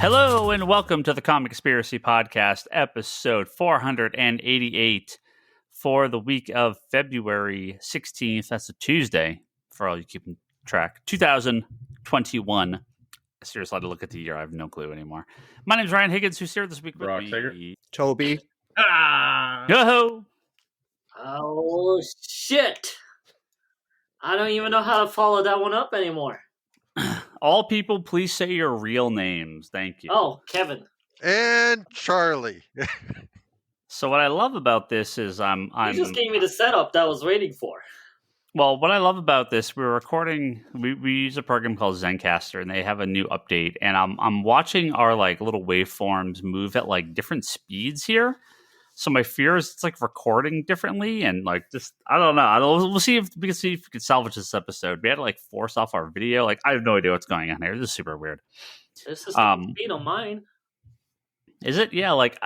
Hello and welcome to the Comic Conspiracy Podcast, episode 488 for the week of February 16th. That's a Tuesday, for all you keeping track. 2021. Seriously, I had to look at the year. I have no clue anymore. My name is Ryan Higgins, who's here this week with me. Toby. Yo-ho! Oh, shit. I don't even know how to follow that one up anymore. All people, please say your real names. Thank you. Oh, Kevin. And Charlie. So what I love about this is I'm You just gave me the setup that I was waiting for. Well, what I love about this, we're recording. We use a program called Zencaster, and they have a new update. And I'm watching our like little waveforms move at like different speeds here. So my fear is it's like recording differently, and like just I don't know. We'll see if we can salvage this episode. We had to like force off our video. Like I have no idea what's going on here. This is super weird. This is the speed on mine. Is it? Yeah. Like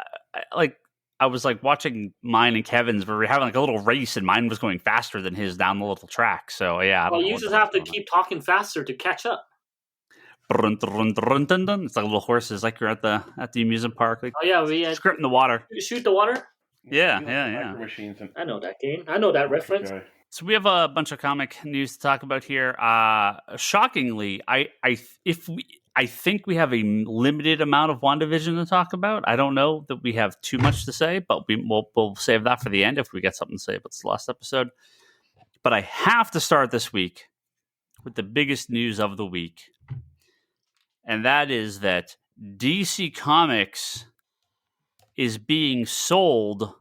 I was like watching mine and Kevin's, where we were having like a little race, and mine was going faster than his down the little track. So yeah. Well, you just have to keep talking faster to catch up. It's like little horses, like you're at the amusement park. Like, oh yeah, we scripting the water. Shoot the water. Yeah. I know that game. I know that reference. Okay. So we have a bunch of comic news to talk about here. Shockingly, I think we have a limited amount of WandaVision to talk about. I don't know that we have too much to say, but we'll save that for the end if we get something to say about the last episode. But I have to start this week with the biggest news of the week. And that is that DC Comics is being sold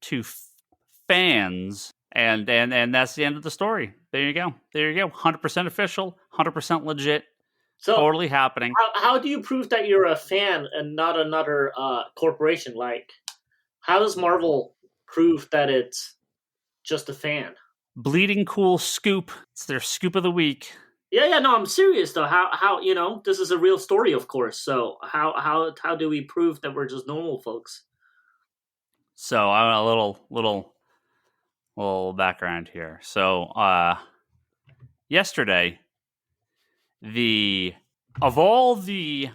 to fans, and that's the end of the story. There you go. 100% official, 100% legit, So totally happening. How do you prove that you're a fan and not another corporation? Like, how does Marvel prove that it's just a fan? Bleeding Cool Scoop. It's their scoop of the week. Yeah, no, I'm serious though. How this is a real story, of course. So how do we prove that we're just normal folks? So a little background here. So yesterday, of all the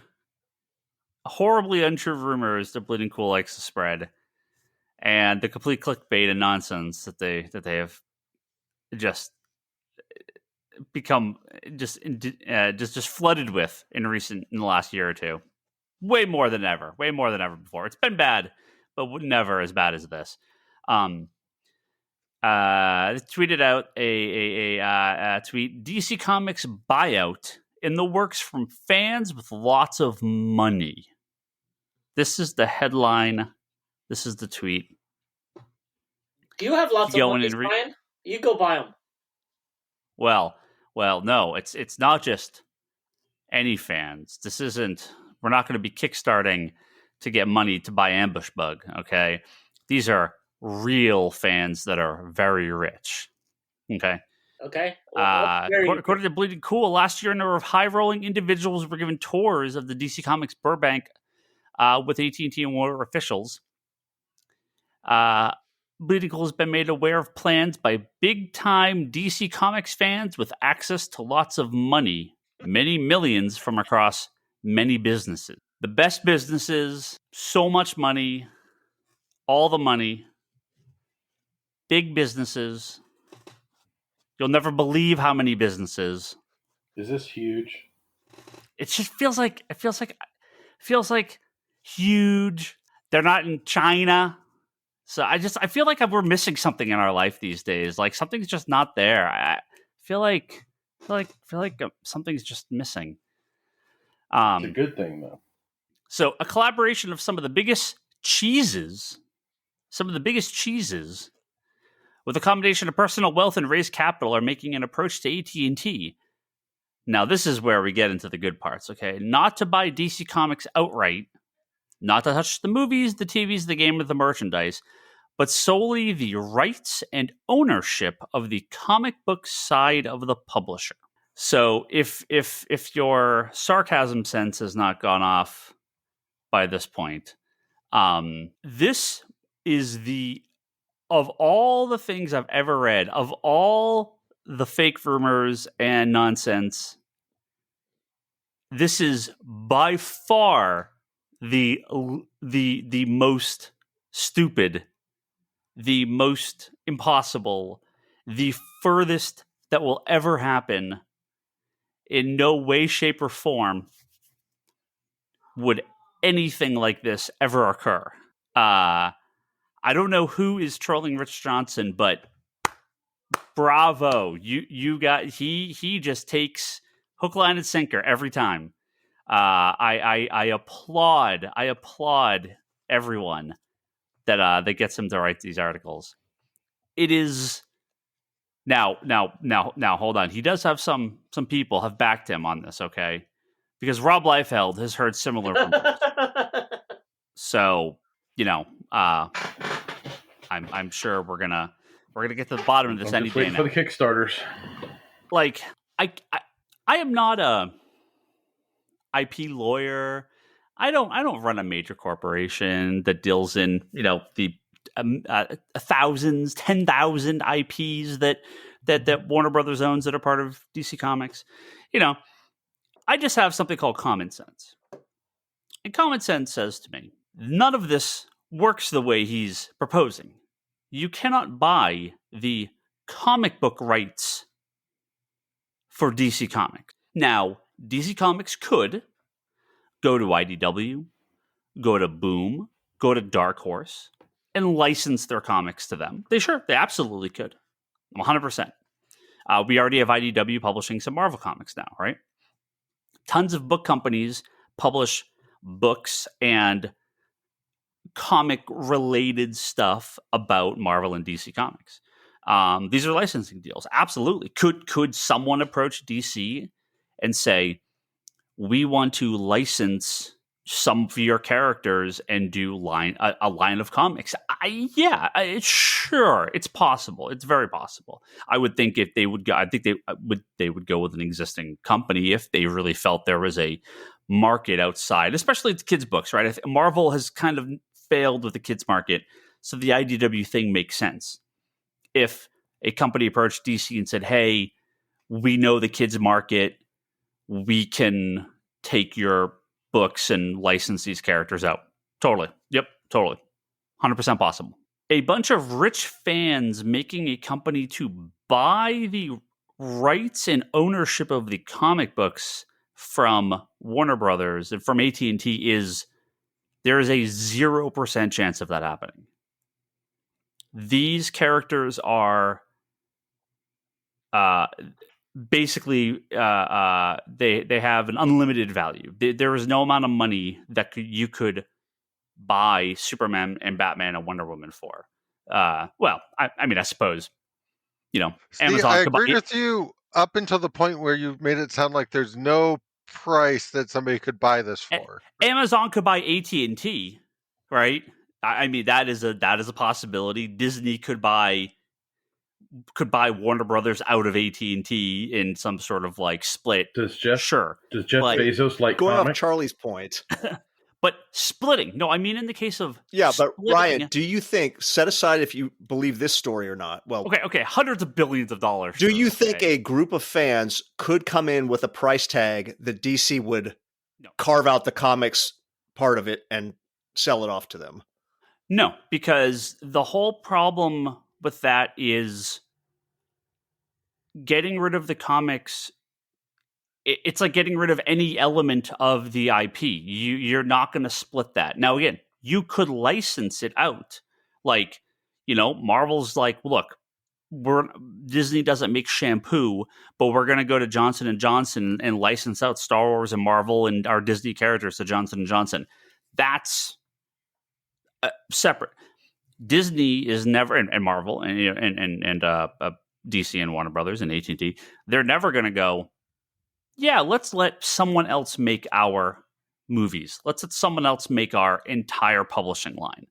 horribly untrue rumors that Bleeding Cool likes to spread, and the complete clickbait and nonsense that they have just become just flooded with in the last year or two, way more than ever before. It's been bad, but never as bad as this. Tweeted out a tweet: DC Comics buyout in the works from fans with lots of money. This is the headline. This is the tweet. Do you have lots of money, Brian? You go buy them. Well, no, it's not just any fans. This isn't. We're not going to be kickstarting to get money to buy Ambush Bug. Okay, these are real fans that are very rich. Okay. According to Bleeding Cool, last year a number of high-rolling individuals were given tours of the DC Comics Burbank with AT&T and Warner officials. Bleeding Cool has been made aware of plans by big-time DC Comics fans with access to lots of money, many millions from across many businesses. The best businesses, so much money, all the money, big businesses. You'll never believe how many businesses. Is this huge? It just feels like huge. They're not in China. So I feel like we're missing something in our life these days. Like something's just not there. I feel like something's just missing. It's a good thing though. So a collaboration of some of the biggest cheeses, with a combination of personal wealth and raised capital, are making an approach to AT&T. Now this is where we get into the good parts. Okay, not to buy DC Comics outright. Not to touch the movies, the TVs, the game, or the merchandise, but solely the rights and ownership of the comic book side of the publisher. So if your sarcasm sense has not gone off by this point, this is of all the things I've ever read, of all the fake rumors and nonsense, this is by far the most stupid, the most impossible, the furthest that will ever happen. In no way, shape, or form would anything like this ever occur. I don't know who is trolling Rich Johnson, but bravo. You got he just takes hook, line, and sinker every time. I applaud everyone that gets him to write these articles. It is now hold on. He does have some people have backed him on this, okay? Because Rob Liefeld has heard similar rumors. So, I'm sure we're gonna get to the bottom of this any day now. For the Kickstarters. Like, I am not a IP lawyer. I don't run a major corporation that deals in the thousands, 10,000 IPs that Warner Brothers owns that are part of DC Comics. I just have something called common sense, and common sense says to me, none of this works the way he's proposing. You cannot buy the comic book rights for DC Comics. Now, DC Comics could go to IDW, go to Boom, go to Dark Horse, and license their comics to them. They absolutely could. 100%. We already have IDW publishing some Marvel comics now, right? Tons of book companies publish books and comic-related stuff about Marvel and DC Comics. These are licensing deals. Absolutely. Could someone approach DC and say, we want to license some of your characters and do a line of comics? Sure, it's possible. It's very possible. I would think if they would go, they would go with an existing company if they really felt there was a market outside, especially the kids' books, right? Marvel has kind of failed with the kids' market, so the IDW thing makes sense. If a company approached DC and said, "Hey, we know the kids' market, we can take your books and license these characters out." Totally. Yep, totally. 100% possible. A bunch of rich fans making a company to buy the rights and ownership of the comic books from Warner Brothers and from AT&T there is a 0% chance of that happening. These characters are basically they have an unlimited value. There is no amount of money that you could buy Superman and Batman and Wonder Woman for. I suppose Amazon. I agree with you up until the point where you made it sound like there's no price that somebody could buy this for. Amazon could buy AT&T, right? That is a possibility. Disney could buy Warner Brothers out of AT&T in some sort of like split. Does Jeff Bezos like going comics? Off Charlie's point? But splitting. No, I mean in the case of but Ryan, do you think, set aside if you believe this story or not? Well, okay, hundreds of billions of dollars. Do you think a group of fans could come in with a price tag that DC would carve out the comics part of it and sell it off to them? No, because the whole problem with that is getting rid of the comics. It's like getting rid of any element of the IP. You're not going to split that. Now, again, you could license it out. Like, Marvel's like, look, Disney doesn't make shampoo, but we're going to go to Johnson & Johnson and license out Star Wars and Marvel and our Disney characters to Johnson & Johnson. That's separate. Disney is never, and Marvel and DC and Warner Brothers and AT&T, they're never going to go, yeah, let's let someone else make our movies. Let's let someone else make our entire publishing line.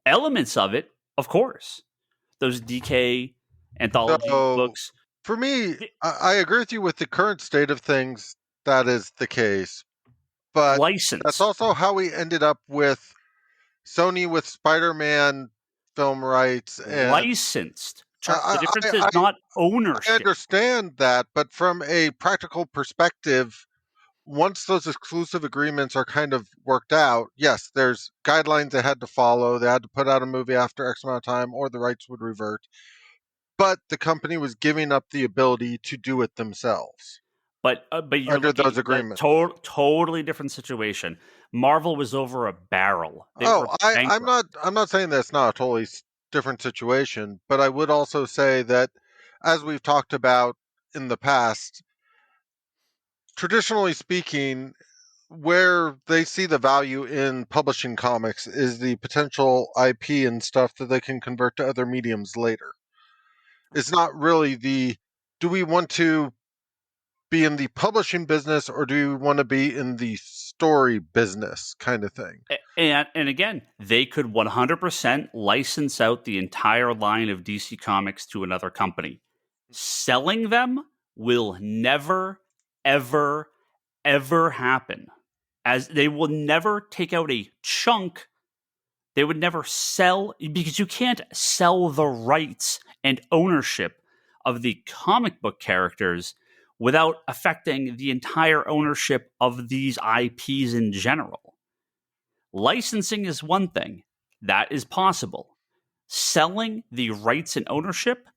Elements of it, of course. Those DK anthology books. For me, I agree with you with the current state of things. That is the case. But licensed. That's also how we ended up with Sony with Spider-Man film rights. And licensed. The difference is not ownership. I understand that, but from a practical perspective, once those exclusive agreements are kind of worked out, yes, there's guidelines they had to follow. They had to put out a movie after X amount of time or the rights would revert. But the company was giving up the ability to do it themselves. But you're under those agreements. Totally different situation. Marvel was over a barrel. I'm not saying that's not a totally different situation, but I would also say that, as we've talked about in the past, traditionally speaking, where they see the value in publishing comics is the potential IP and stuff that they can convert to other mediums later. It's not really do we want to be in the publishing business or do we want to be in the story business kind of thing? And again, they could 100% license out the entire line of DC Comics to another company. Selling them will never, ever, ever happen. As they will never take out a chunk. They would never sell, because you can't sell the rights and ownership of the comic book characters without affecting the entire ownership of these IPs in general. Licensing is one thing. That is possible. Selling the rights and ownership,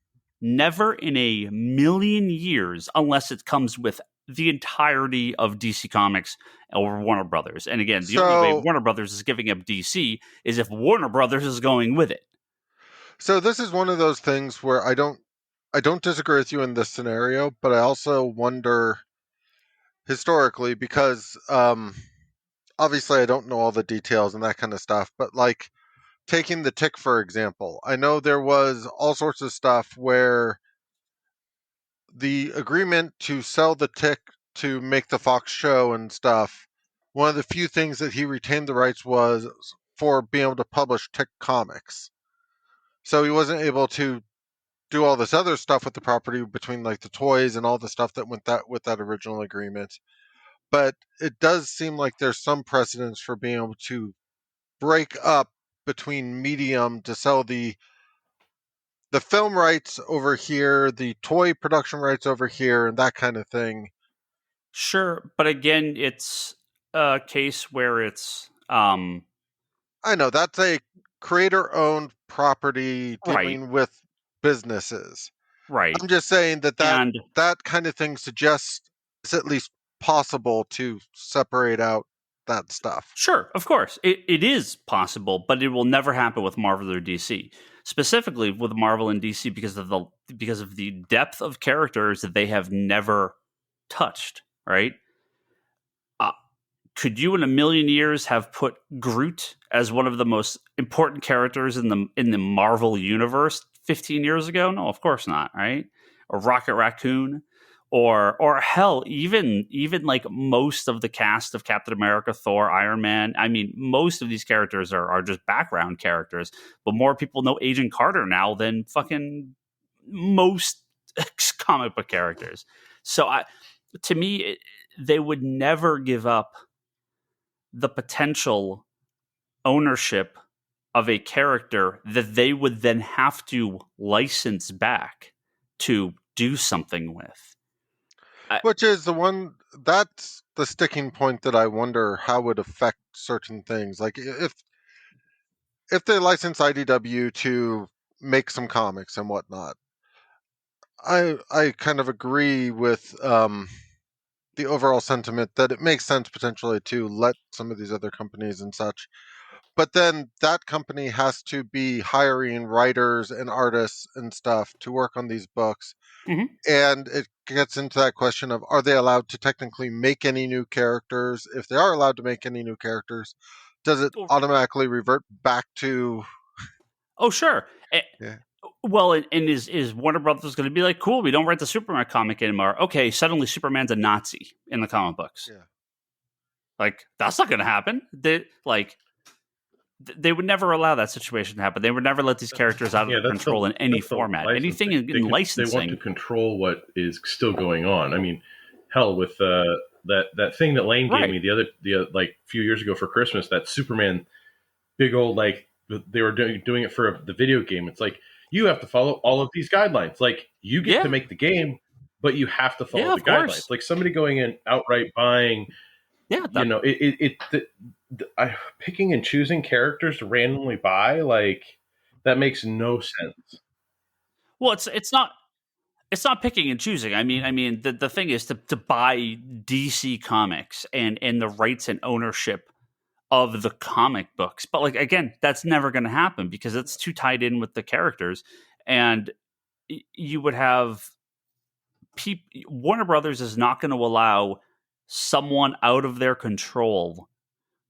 never in a million years, unless it comes with the entirety of DC Comics or Warner Brothers. And again, the only way Warner Brothers is giving up DC is if Warner Brothers is going with it. So this is one of those things where I don't disagree with you in this scenario, but I also wonder historically, because obviously I don't know all the details and that kind of stuff, but like taking the Tick, for example, I know there was all sorts of stuff where the agreement to sell the Tick to make the Fox show and stuff, one of the few things that he retained the rights was for being able to publish Tick comics. So he wasn't able to do all this other stuff with the property between like the toys and all the stuff that went with that original agreement. But it does seem like there's some precedence for being able to break up between medium to sell the film rights over here, the toy production rights over here, and that kind of thing. Sure, but again, it's a case where it's I know that's a creator-owned property dealing with businesses. Right. I'm just saying that kind of thing suggests it's at least possible to separate out that stuff. Sure, of course. It is possible, but it will never happen with Marvel or DC. Specifically with Marvel and DC because of the depth of characters that they have never touched, right? Could you in a million years have put Groot as one of the most important characters in the Marvel universe 15 years ago? No, of course not, right? Or Rocket Raccoon, or hell, even like most of the cast of Captain America, Thor, Iron Man. I mean, most of these characters are just background characters, but more people know Agent Carter now than fucking most comic book characters. So to me, they would never give up the potential ownership of a character that they would then have to license back to do something with. Which is that's the sticking point that I wonder how would affect certain things. Like if they license IDW to make some comics and whatnot, I kind of agree with the overall sentiment that it makes sense potentially to let some of these other companies and such. But then that company has to be hiring writers and artists and stuff to work on these books. Mm-hmm. And it gets into that question of, are they allowed to technically make any new characters? If they are allowed to make any new characters, does it automatically revert back to... Oh, sure. Yeah. Well, and is Warner Brothers going to be like, cool, we don't write the Superman comic anymore. Okay, suddenly Superman's a Nazi in the comic books. Yeah. Like, that's not going to happen. They would never allow that situation to happen. They would never let these characters out of control in any format. Anything in licensing. They want to control what is still going on. I mean, hell, with that thing that Lane gave me the like few years ago for Christmas, that Superman big old, like, they were doing it for the video game. It's like, you have to follow all of these guidelines. Like, you get to make the game, but you have to follow Yeah, the of course. guidelines. Like somebody going in outright buying, Yeah, you know, picking and choosing characters to randomly buy, like that makes no sense. well, it's not picking and choosing. I mean, the thing is to buy DC Comics and the rights and ownership of the comic books. But like again, that's never going to happen because it's too tied in with the characters, and you would have Warner Brothers is not going to allow someone out of their control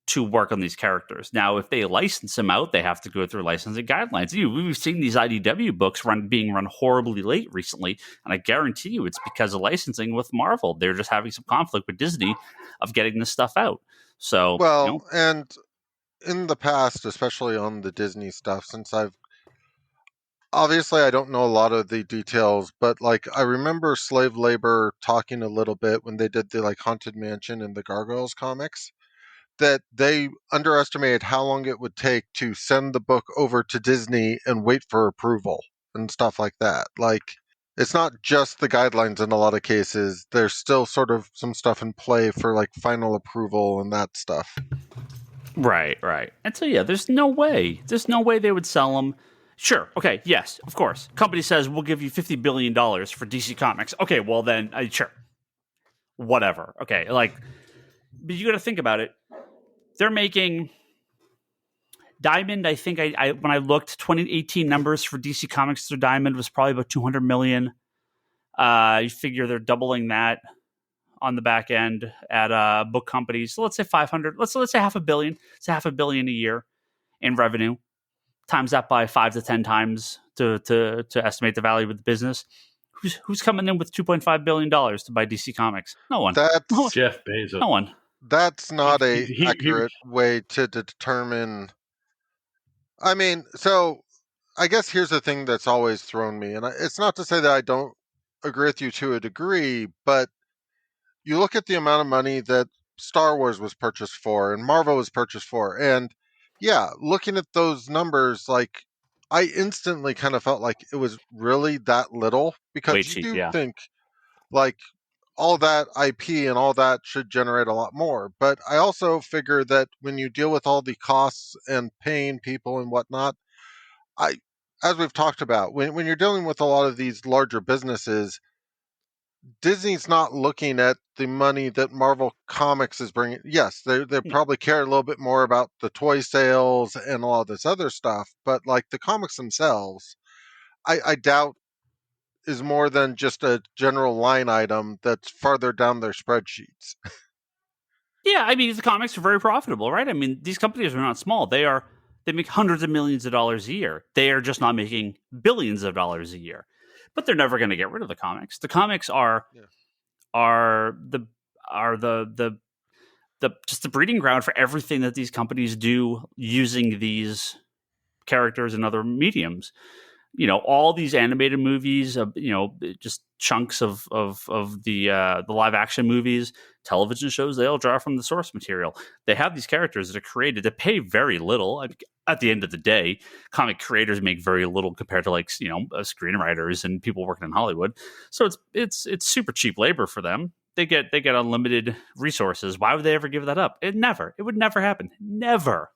to work on these characters. Now, if they license them out, they have to go through licensing guidelines. We've seen these IDW books being run horribly late recently, and I guarantee you it's because of licensing with Marvel. They're just having some conflict with Disney of getting this stuff out. So, well, and in the past, especially on the Disney stuff, since obviously I don't know a lot of the details, but like I remember Slave Labor talking a little bit when they did the like Haunted Mansion and the Gargoyles comics, that they underestimated how long it would take to send the book over to Disney and wait for approval and stuff like that. Like, it's not just the guidelines in a lot of cases. There's still sort of some stuff in play for like final approval and that stuff. Right. And so, yeah, there's no way they would sell them. Sure. Okay. Yes, of course. Company says we'll give you $50 billion for DC Comics. Okay. Well, then, sure. Whatever. Okay. Like, but you got to think about it. They're making Diamond. I think I when I looked 2018 numbers for DC Comics through Diamond was probably about 200 million. You figure they're doubling that on the back end at book companies. So let's say 500. Let's say $500 million. It's $500 million a year in revenue. Times that by 5 to 10 times to estimate the value of the business. Who's coming in with $2.5 billion to buy DC Comics? No one. That's Jeff Bezos. No one. That's not a accurate way to determine. I mean, so I guess here's the thing that's always thrown me, and it's not to say that I don't agree with you to a degree, but you look at the amount of money that Star Wars was purchased for and Marvel was purchased for, and yeah, looking at those numbers, like I instantly kind of felt like it was really that little, because you do think like all that IP and all that should generate a lot more. But I also figure that when you deal with all the costs and paying people and whatnot, as we've talked about, when you're dealing with a lot of these larger businesses, Disney's not looking at the money that Marvel Comics is bringing. Yes, they probably care a little bit more about the toy sales and all this other stuff, but like the comics themselves, I doubt is more than just a general line item that's farther down their spreadsheets. Yeah, I mean, the comics are very profitable, right? I mean, these companies are not small. They make hundreds of millions of dollars a year. They are just not making billions of dollars a year. But they're never going to get rid of the comics. The comics are the just the breeding ground for everything that these companies do using these characters and other mediums. You know, all these animated movies, just chunks of the live action movies, television shows, they all draw from the source material. They have these characters that are created that pay very little. At the end of the day, comic creators make very little compared to screenwriters and people working in Hollywood. So it's super cheap labor for them. They get unlimited resources. Why would they ever give that up? It would never happen. Never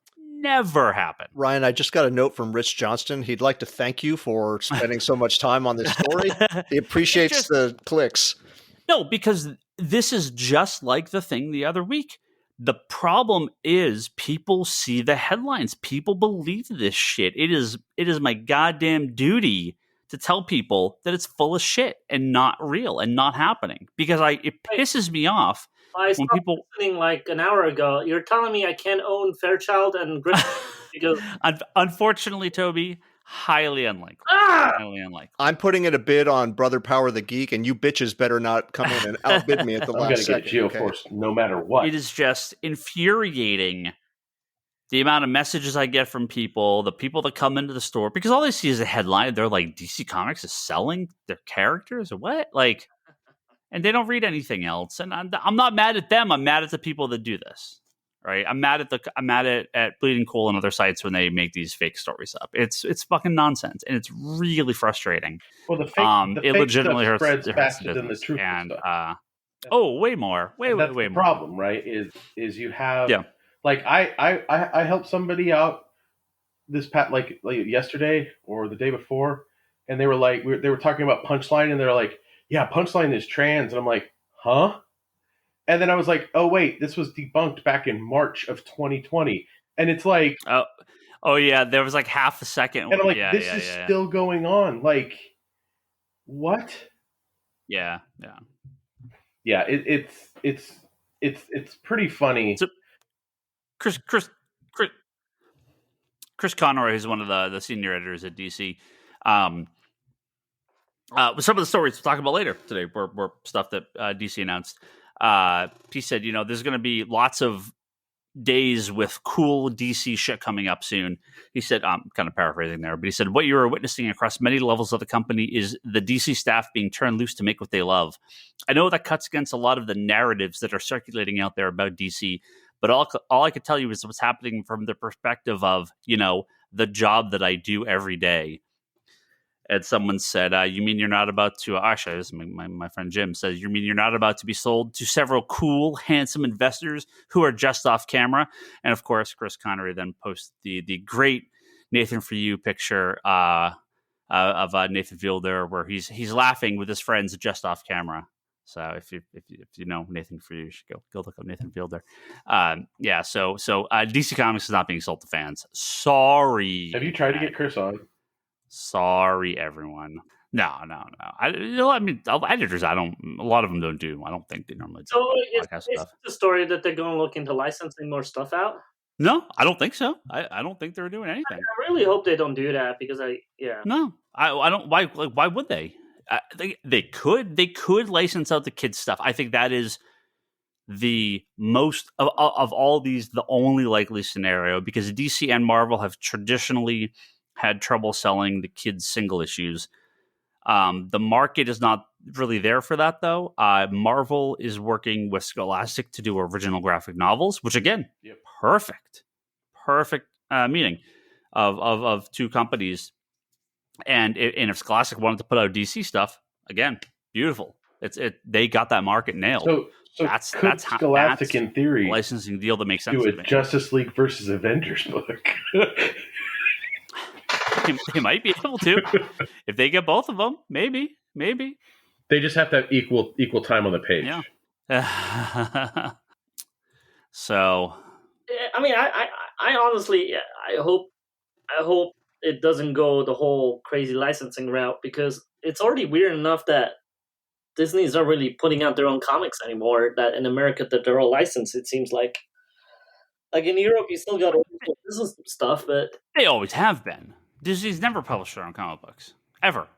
happen. Ryan, I just got a note from Rich Johnston. He'd like to thank you for spending so much time on this story. He appreciates the clicks. No, because this is just like the thing the other week. The problem is people see the headlines. People believe this shit. It is my goddamn duty to tell people that it's full of shit and not real and not happening, because it pisses me off. I stopped listening like an hour ago. You're telling me I can't own Fairchild and Griffin because unfortunately, Toby, highly unlikely. Highly unlikely. I'm putting in a bid on Brother Power the Geek, and you bitches better not come in and outbid me at the last second. I'm going to get GeoForce no matter what. It is just infuriating the amount of messages I get from people, the people that come into the store, because all they see is a headline. They're like, DC Comics is selling their characters or what? Like, and they don't read anything else. And I'm not mad at them. I'm mad at the people that do this. right? I'm mad at Bleeding Cool and other sites when they make these fake stories up. It's fucking nonsense, and it's really frustrating. Well, the fake it legitimately stuff hurts spreads faster than the truth and stuff. way more, way that's way the more. problem, right? Is you have like I helped somebody out this like yesterday or the day before, and they were like they were talking about Punchline, and they're like, yeah, Punchline is trans, and I'm like, huh? And then I was like, oh wait, this was debunked back in March of 2020, and it's like, oh yeah, there was like half a second, and I'm like, this is still going on, like, what? Yeah. It's pretty funny. So, Chris Conroy, who's one of the senior editors at DC, some of the stories we'll talk about later today were stuff that DC announced. He said, there's going to be lots of days with cool DC shit coming up soon. He said, I'm kind of paraphrasing there, but he said, what you are witnessing across many levels of the company is the DC staff being turned loose to make what they love. I know that cuts against a lot of the narratives that are circulating out there about DC, but all I could tell you is what's happening from the perspective of, the job that I do every day. And someone said, you mean you're not about to, actually, this is my friend Jim says, you mean you're not about to be sold to several cool, handsome investors who are just off camera? And of course, Chris Connery then posts the great Nathan For You picture of Nathan Fielder, where he's laughing with his friends just off camera. So if you know Nathan For You, you should go look up Nathan Fielder. So DC Comics is not being sold to fans. Sorry. Have you tried to get Chris on? Sorry, everyone. No. I mean, editors. A lot of them don't do. I don't think they normally do. So it's the story that they're going to look into licensing more stuff out. No, I don't think so. I don't think they're doing anything. I really hope they don't do that because No, I don't. Why would they? They could license out the kids stuff. I think that is the most of all these, the only likely scenario, because DC and Marvel have traditionally had trouble selling the kids' single issues. The market is not really there for that, though. Marvel is working with Scholastic to do original graphic novels, which, again, perfect meeting of two companies. And if Scholastic wanted to put out DC stuff, again, beautiful. They got that market nailed. So that's Scholastic, in theory, licensing deal that makes sense. Do a Justice League versus Avengers book. They might be able to if they get both of them. Maybe they just have to have equal time on the page. Yeah. So, I mean, I honestly, I hope it doesn't go the whole crazy licensing route, because it's already weird enough that Disney's not really putting out their own comics anymore. That in America that they're all licensed. It seems like in Europe you still got business stuff, but they always have been. Disney's never published their own comic books, ever.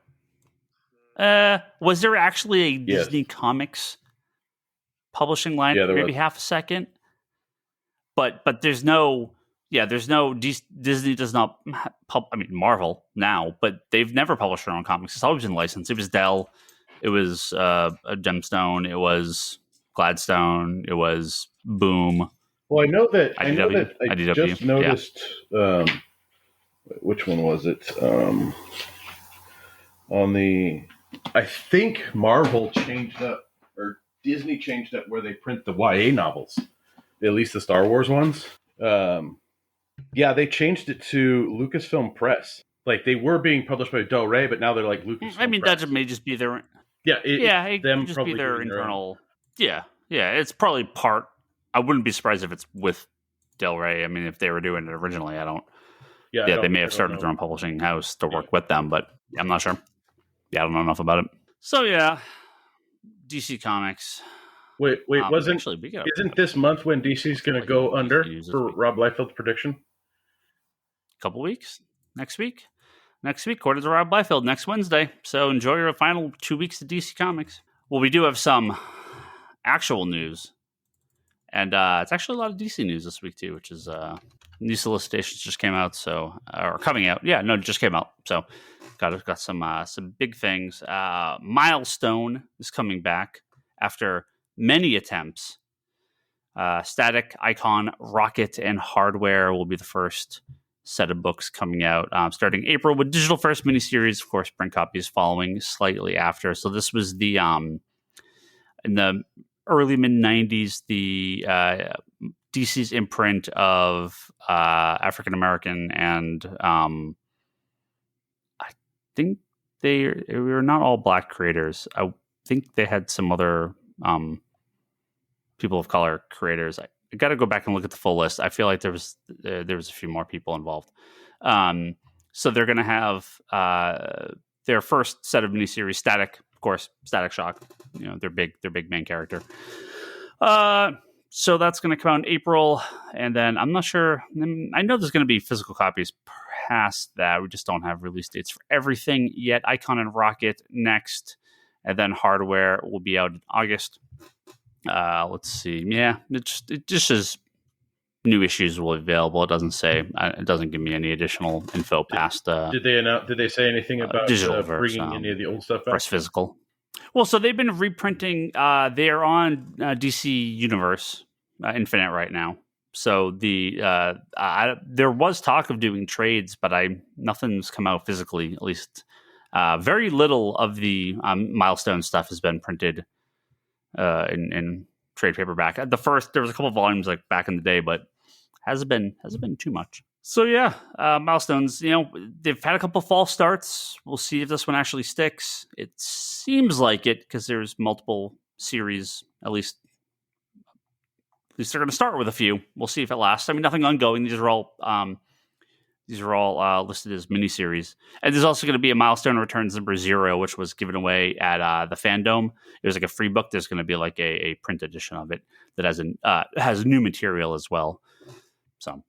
Was there actually a Disney Comics publishing line for maybe half a second? But there's no Disney does not. Marvel now, but they've never published their own comics. It's always been licensed. It was Dell, it was a Gemstone, it was Gladstone, it was Boom. Well, I know that IDW. Just noticed. Which one was it? I think Marvel changed up, or Disney changed up where they print the YA novels, at least the Star Wars ones. They changed it to Lucasfilm Press. Like, they were being published by Del Rey, but now they're like Lucasfilm Press. That may just be their. It them just be their internal. Yeah, it's probably part. I wouldn't be surprised if it's with Del Rey. I mean, if they were doing it originally, I don't. They may have started their own publishing house to work with them, but I'm not sure. I don't know enough about it. So DC Comics. Wait, isn't this month when DC's going to go under for Rob Liefeld's prediction? A couple weeks. Next week, according to Rob Liefeld, next Wednesday. So enjoy your final 2 weeks of DC Comics. Well, we do have some actual news, and it's actually a lot of DC news this week too, which is new solicitations just came out, or coming out. Yeah, no, it just came out. So got some big things. Milestone is coming back after many attempts. Static, Icon, Rocket, and Hardware will be the first set of books coming out starting April, with digital first miniseries, of course, print copies following slightly after. So this was the in the early mid 90s, the DC's imprint of African American, and I think they were not all Black creators. I think they had some other people of color creators. I got to go back and look at the full list. I feel like there was a few more people involved. So they're going to have their first set of miniseries, Static, of course, Static Shock. Their big main character. So that's going to come out in April, and then I'm not sure. I know there's going to be physical copies past that. We just don't have release dates for everything yet. Icon and Rocket next, and then Hardware will be out in August. Let's see. Yeah, it just says new issues will be available. It doesn't say. It doesn't give me any additional info past. Did they say anything about digital bringing any of the old stuff back? Versus physical. Well, so they've been reprinting. They are on DC Universe Infinite right now. So there was talk of doing trades, but nothing's come out physically. At least very little of the Milestone stuff has been printed in trade paperback. There was a couple of volumes like back in the day, but hasn't been too much. So yeah, Milestones, they've had a couple false starts. We'll see if this one actually sticks. It seems like it, because there's multiple series. At least they're going to start with a few. We'll see if it lasts. I mean, nothing ongoing. These are all listed as miniseries. And there's also going to be a Milestone Returns number 0, which was given away at the Fandom. It was like a free book. There's going to be like a print edition of it that has new material as well. So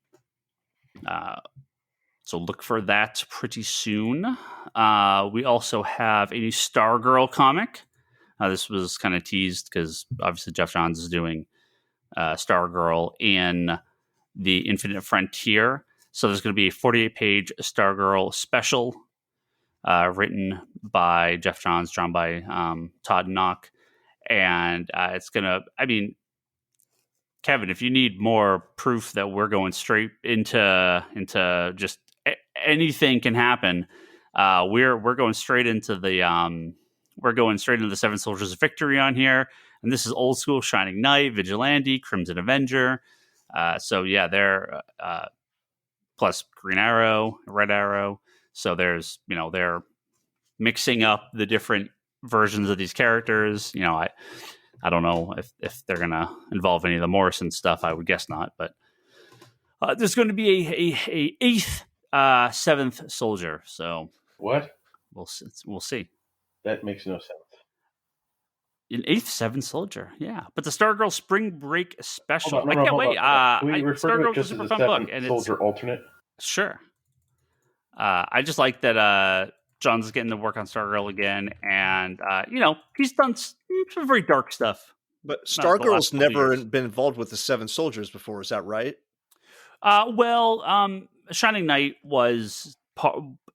look for that pretty soon. We also have a new Stargirl comic. This was kind of teased because obviously Geoff Johns is doing Stargirl in the Infinite Frontier. So there's going to be a 48-page Stargirl special written by Geoff Johns, drawn by Todd Knock. And it's going to, Kevin, if you need more proof that we're going straight into just anything can happen, we're going straight into the Seven Soldiers of Victory on here, and this is old school Shining Knight, Vigilante, Crimson Avenger. So yeah, they're plus Green Arrow, Red Arrow. So there's they're mixing up the different versions of these characters. I don't know if they're going to involve any of the Morrison stuff. I would guess not. But there's going to be a eighth seventh soldier. So what? We'll see. That makes no sense. An eighth seventh soldier, yeah. But the Stargirl Spring Break special. I can't wait. We refer to it just as a seventh soldier alternate. Sure. I just like that. John's getting to work on Stargirl again, and he's done some very dark stuff. But Stargirl's never been involved with the Seven Soldiers before, is that right? Shining Knight was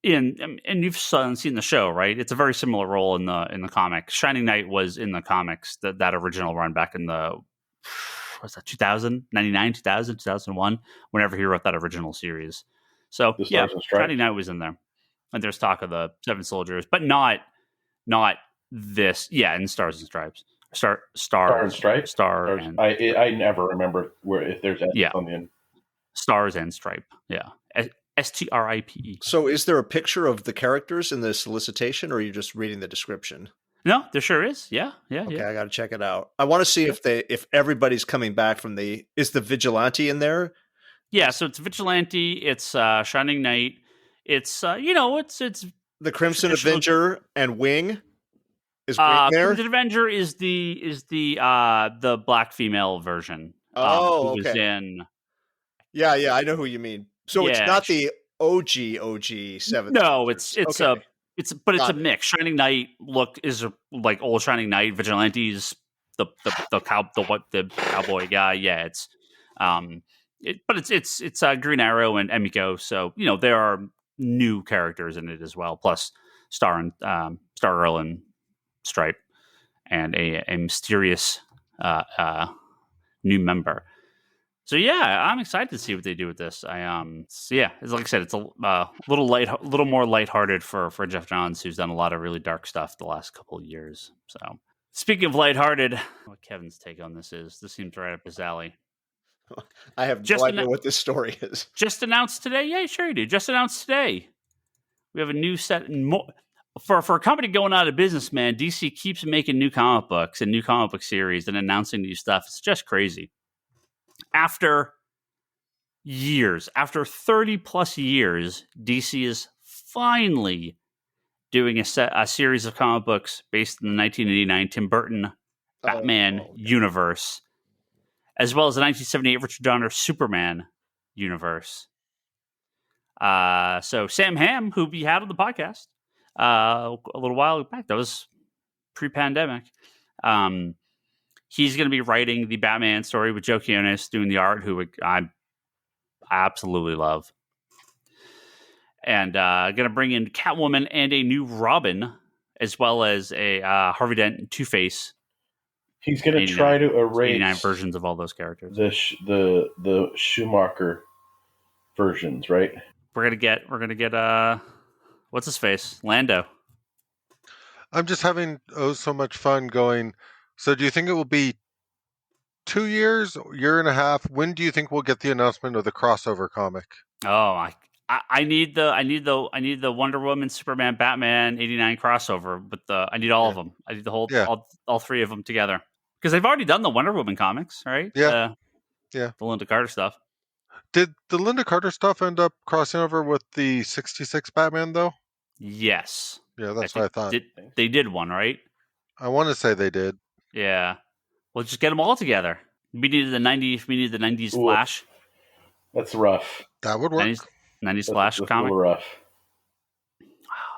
and you've seen the show, right? It's a very similar role in the comics. Shining Knight was in the comics, that original run back in the 99, 2000, 2001, whenever he wrote that original series. So yeah, Shining Knight was in there. And there's talk of the Seven Soldiers, but not this. Yeah, in Stars and Stripes. Star and Stripes. Star. And, I never remember if there's S on the end. Stars and Stripe. Yeah, STRIPE. So, is there a picture of the characters in the solicitation, or are you just reading the description? No, there sure is. Yeah. Okay, I got to check it out. I want to see if everybody's coming back from is the Vigilante in there? Yeah, so it's Vigilante. It's Shining Knight. It's it's the Crimson Avenger and Wing is Wing there. Crimson Avenger is the black female version. Oh, who okay. Was in. Yeah, I know who you mean. So it's not the OG Seven. No, it's a mix. Shining Knight is like old Shining Knight. Vigilante's the cowboy guy. Yeah, it's it's Green Arrow and Emiko. So there are new characters in it as well, plus Stargirl and Stripe, and a mysterious new member. So yeah, I'm excited to see what they do with this. It's like I said, it's a little more lighthearted for Jeff Johns, who's done a lot of really dark stuff the last couple of years. So speaking of lighthearted, what Kevin's take on this is, this seems right up his alley. I have no idea what this story is. Just announced today? Yeah, sure you do. Just announced today. We have a new set. For a company going out of business, man, DC keeps making new comic books and new comic book series and announcing new stuff. It's just crazy. After 30 plus years, DC is finally doing a series of comic books based in the 1989 Tim Burton Batman universe, as well as the 1978 Richard Donner Superman universe. So Sam Hamm, who we had on the podcast a little while back, that was pre-pandemic, he's going to be writing the Batman story with Joe Quinones doing the art, who I absolutely love. And going to bring in Catwoman and a new Robin, as well as a Harvey Dent and Two-Face. He's going to try to erase 89 versions of all those characters. The Schumacher versions, right? We're gonna get what's his face? Lando. I'm just having so much fun going. So do you think it will be 2 years, year and a half? When do you think we'll get the announcement of the crossover comic? Oh, I need the Wonder Woman, Superman, Batman 89 crossover, but I need all of them. I need the whole all three of them together, because they've already done the Wonder Woman comics, right? Yeah. The Linda Carter stuff. Did the Linda Carter stuff end up crossing over with the 66 Batman, though? Yes. Yeah, that's what I thought. They did one, right? I want to say they did. Yeah. Well, just get them all together. We needed the 90s Flash. That's rough. That would work. 90s Flash that's comic. A little rough.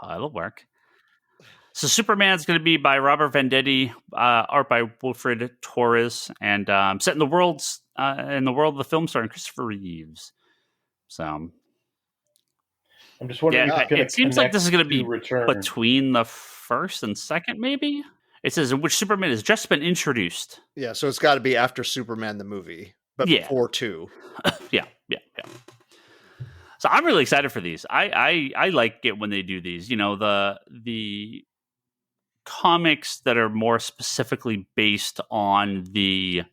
Oh, it'll work. So Superman's going to be by Robert Venditti, art by Wilfred Torres, and set in the world of the film starring Christopher Reeves. So I'm just wondering. It seems like this is going to be Return. between the first and second, maybe. It says in which Superman has just been introduced. Yeah, so it's got to be after Superman the movie, but before 2. Yeah. So I'm really excited for these. I like it when they do these. You know, the comics that are more specifically based on the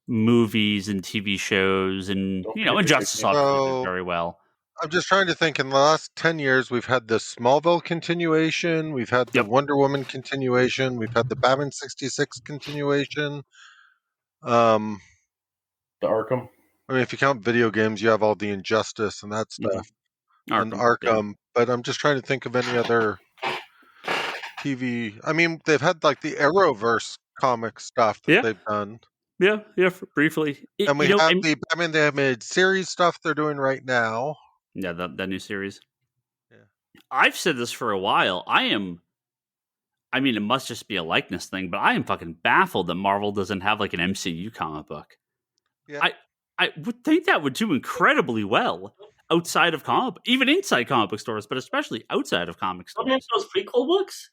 movies and TV shows, and Injustice obviously did very well. I'm just trying to think. In the last 10 years, we've had the Smallville continuation, we've had the Wonder Woman continuation, we've had the Batman 66 continuation. The Arkham. I mean, if you count video games, you have all the Injustice and that stuff, and Arkham. But I'm just trying to think of any other TV. I mean, they've had like the Arrowverse comic stuff that they've done. Yeah, briefly. And we have the Batman the Animated Series stuff they're doing right now. Yeah, that new series. Yeah. I've said this for a while. I mean, it must just be a likeness thing, but I am fucking baffled that Marvel doesn't have like an MCU comic book. Yeah. I would think that would do incredibly well outside of even inside comic book stores, but especially outside of comic stores. Don't they have those prequel books?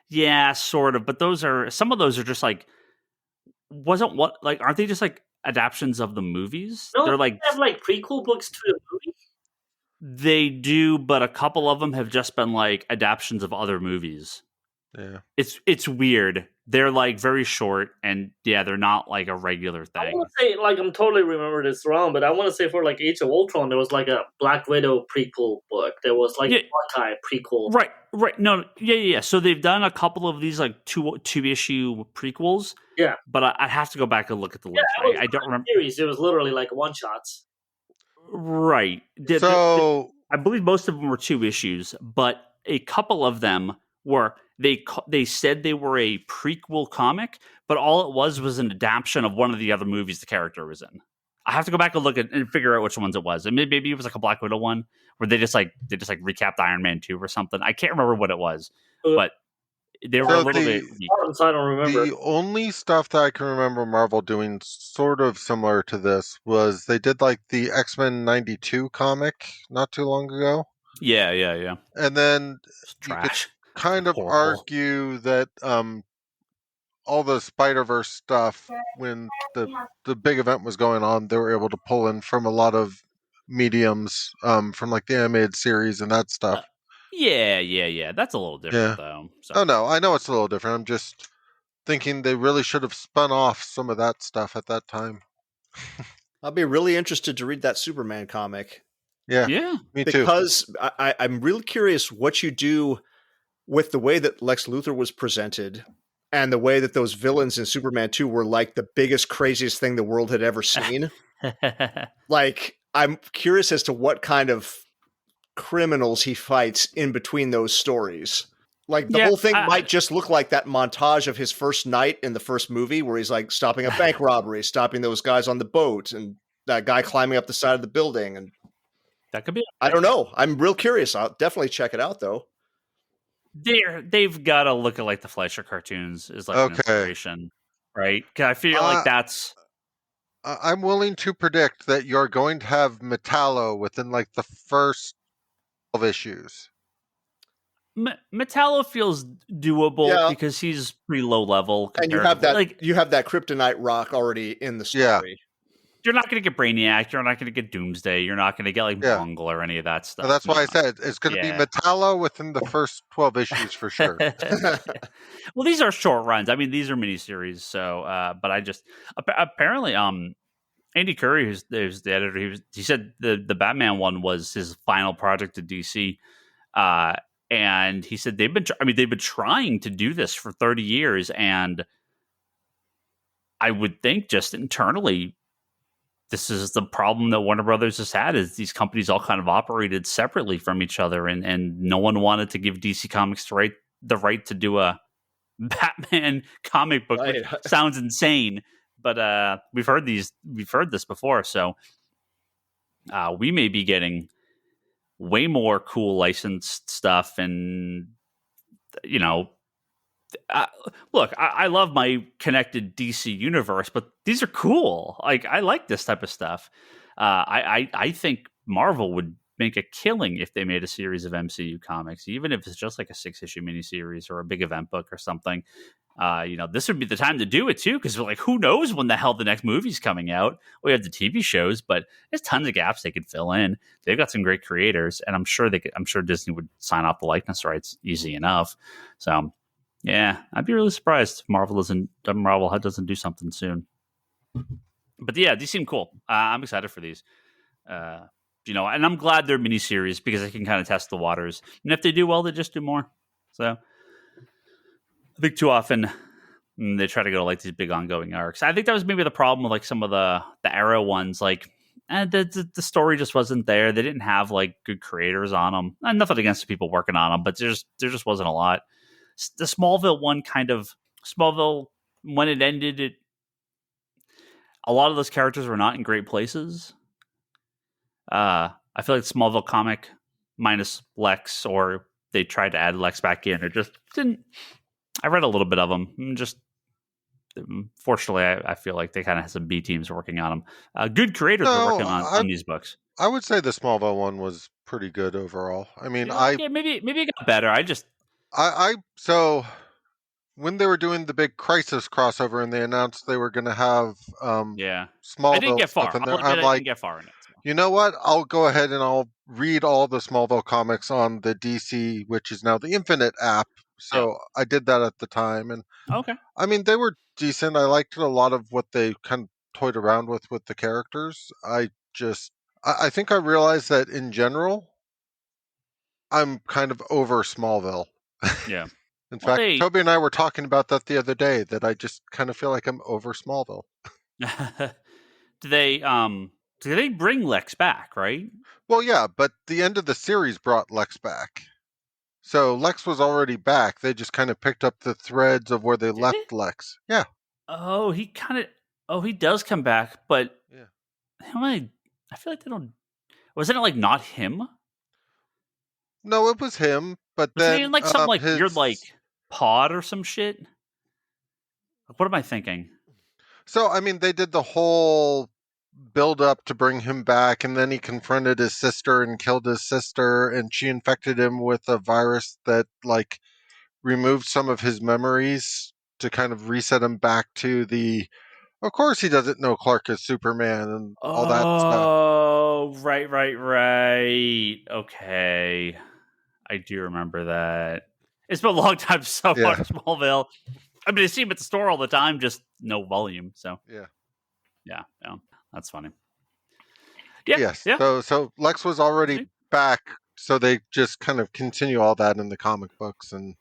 Yeah, sort of. But some of those are just like, aren't they just like adaptions of the movies? No, they're like, they have like prequel books to the movie. They do, but a couple of them have just been like adaptions of other movies. Yeah, it's weird. They're like very short, and they're not like a regular thing. I want to say, like, I'm totally remember this wrong, but I want to say for like Age of Ultron, there was like a Black Widow prequel book. There was like Hawkeye prequel. Right. No, yeah. So they've done a couple of these like two issue prequels. Yeah, but I have to go back and look at the list. I don't remember. Series. It was literally like one shots. Right. I believe most of them were 2 issues, but a couple of them were. They said they were a prequel comic, but all it was an adaptation of one of the other movies the character was in. I have to go back and look and figure out which ones it was. And maybe it was like a Black Widow one where they just recapped Iron Man 2 or something. I can't remember what it was, but they were a little bit. I don't remember. The only stuff that I can remember Marvel doing sort of similar to this was they did like the X-Men 92 comic not too long ago. Yeah. And then it's trash. Kind of argue that all the Spider-Verse stuff, when the big event was going on, they were able to pull in from a lot of mediums, from like the animated series and that stuff. Yeah. That's a little different, though. So. Oh no, I know it's a little different. I'm just thinking they really should have spun off some of that stuff at that time. I'll be really interested to read that Superman comic. Yeah, me too. Because I'm really curious what you do with the way that Lex Luthor was presented and the way that those villains in Superman 2 were like the biggest, craziest thing the world had ever seen. Like, I'm curious as to what kind of criminals he fights in between those stories. Like, the whole thing might just look like that montage of his first night in the first movie where he's like stopping a bank robbery, stopping those guys on the boat, and that guy climbing up the side of the building. And that could be. I don't know. I'm real curious. I'll definitely check it out, though. They've got to look at like the Fleischer cartoons is like an inspiration, right? Because I feel like that's. I'm willing to predict that you're going to have Metallo within like the first 12 issues. Metallo feels doable because he's pretty low level, and you have that you have that Kryptonite rock already in the story. Yeah. You're not going to get Brainiac. You're not going to get Doomsday. You're not going to get like Mongol or any of that stuff. That's why I said it's going to be Metallo within the first 12 issues for sure. Well, these are short runs. I mean, these are miniseries. So, but I just apparently, Andy Curry, who's the editor, he said the Batman one was his final project at DC. And he said they've been trying to do this for 30 years, and I would think just internally, this is the problem that Warner Brothers has had, is these companies all kind of operated separately from each other, and no one wanted to give DC Comics the right to do a Batman comic book, which sounds insane, but we've heard this before, so we may be getting way more cool licensed stuff. And look, I love my connected DC universe, but these are cool. Like, I like this type of stuff. I think Marvel would make a killing if they made a series of MCU comics, even if it's just like a 6-issue miniseries or a big event book or something. This would be the time to do it too, because like, who knows when the hell the next movie's coming out? We have the TV shows, but there's tons of gaps they could fill in. They've got some great creators, and I'm sure Disney would sign off the likeness rights easy enough. So, yeah, I'd be really surprised if Marvel doesn't do something soon. But yeah, these seem cool. I'm excited for these. And I'm glad they're miniseries because I can kind of test the waters. And if they do well, they just do more. So I think too often they try to go to like these big ongoing arcs. I think that was maybe the problem with like some of the Arrow ones. Like, the story just wasn't there. They didn't have like good creators on them. And nothing against the people working on them, but there just wasn't a lot. The Smallville one when it ended, a lot of those characters were not in great places. I feel like Smallville comic minus Lex, or they tried to add Lex back in, it just didn't. I read a little bit of them. Just fortunately, I feel like they kind of have some B teams working on them. Good creators are working on these books. I would say the Smallville one was pretty good overall. I mean, maybe it got better. So when they were doing the big Crisis crossover and they announced they were going to have Smallville I didn't get far. stuff in there, I'm like, didn't get far in it. You know what? I'll go ahead and I'll read all the Smallville comics on the DC, which is now the Infinite app. So I did that at the time, and I mean, they were decent. I liked a lot of what they kind of toyed around with the characters. I think I realized that in general, I'm kind of over Smallville. Yeah. In fact, Toby and I were talking about that the other day, that I just kind of feel like I'm over Smallville. Do they bring Lex back, right? Well, yeah, but the end of the series brought Lex back. So Lex was already back. They just kind of picked up the threads of where they left Lex. Yeah. Oh, he does come back, but I feel like they don't. Wasn't it like not him? No, it was him. But was then he in like some like weird like pod or some shit. What am I thinking? So I mean, they did the whole build up to bring him back, and then he confronted his sister and killed his sister, and she infected him with a virus that like removed some of his memories to kind of reset him back to the. Of course, he doesn't know Clark is Superman and all that stuff. Oh, right. Okay, I do remember that. It's been a long time since I watched Smallville. I mean, I see him at the store all the time, just no volume. So yeah, that's funny. Yeah, Yes. yeah. So Lex was already back, so they just kind of continue all that in the comic books and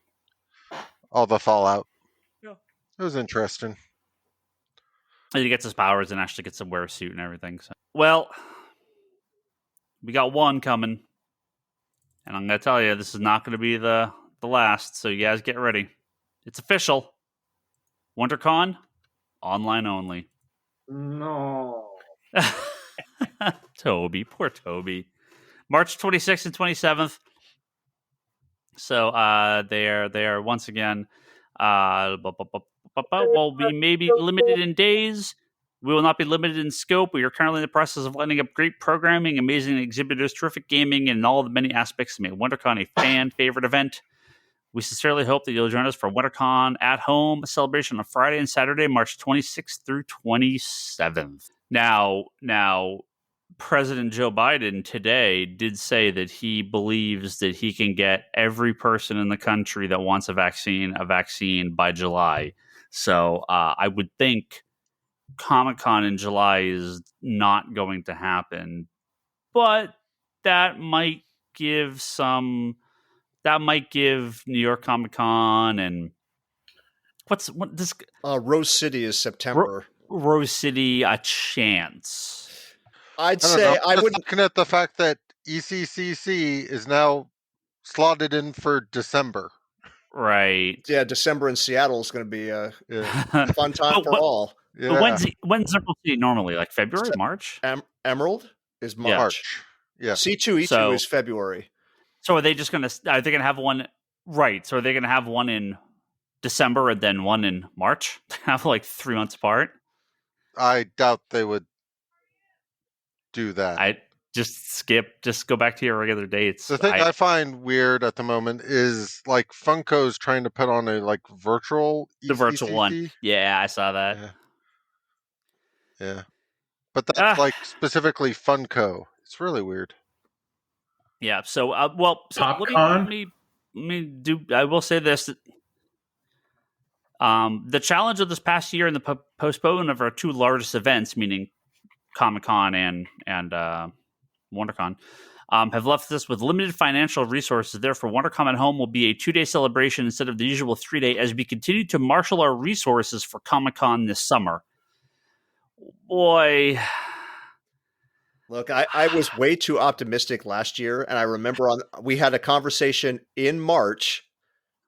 all the fallout. Yeah, it was interesting. And he gets his powers and actually gets to wear a suit and everything. So, well, we got one coming, and I'm gonna tell you, this is not going to be the last. So you guys get ready. It's official. WonderCon, online only. No. Toby, poor Toby. March 26th and 27th. So they are once again will be maybe limited in days. We will not be limited in scope. We are currently in the process of lining up great programming, amazing exhibitors, terrific gaming, and all the many aspects to make WonderCon a fan favorite event. We sincerely hope that you'll join us for WonderCon at home, a celebration on Friday and Saturday, March 26th through 27th. Now, President Joe Biden today did say that he believes that he can get every person in the country that wants a vaccine by July. So I would think Comic-Con in July is not going to happen, but that might give New York Comic-Con and what this Rose City is September. Rose City a chance. I'd say I would. Looking at the fact that ECCC is now slotted in for December. Right. Yeah, December in Seattle is going to be a fun time for all. Yeah. But when's Emerald City normally? Like February, March? Emerald is March. Yeah. C2E2 is February. So are they just going to? Are they going to have one? Right. So are they going to have one in December and then one in March? Have like 3 months apart? I doubt they would do that. I just go back to your regular dates. The thing I find weird at the moment is like Funko's trying to put on a like virtual the virtual one. Yeah, I saw that. Yeah. But that's like specifically Funko. It's really weird. Yeah. So let me do. I will say this. The challenge of this past year and the postponement of our two largest events, meaning Comic-Con and WonderCon, have left us with limited financial resources. Therefore, WonderCon at Home will be a 2-day celebration instead of the usual 3-day as we continue to marshal our resources for Comic-Con this summer. Boy. Look, I was way too optimistic last year, and I remember we had a conversation in March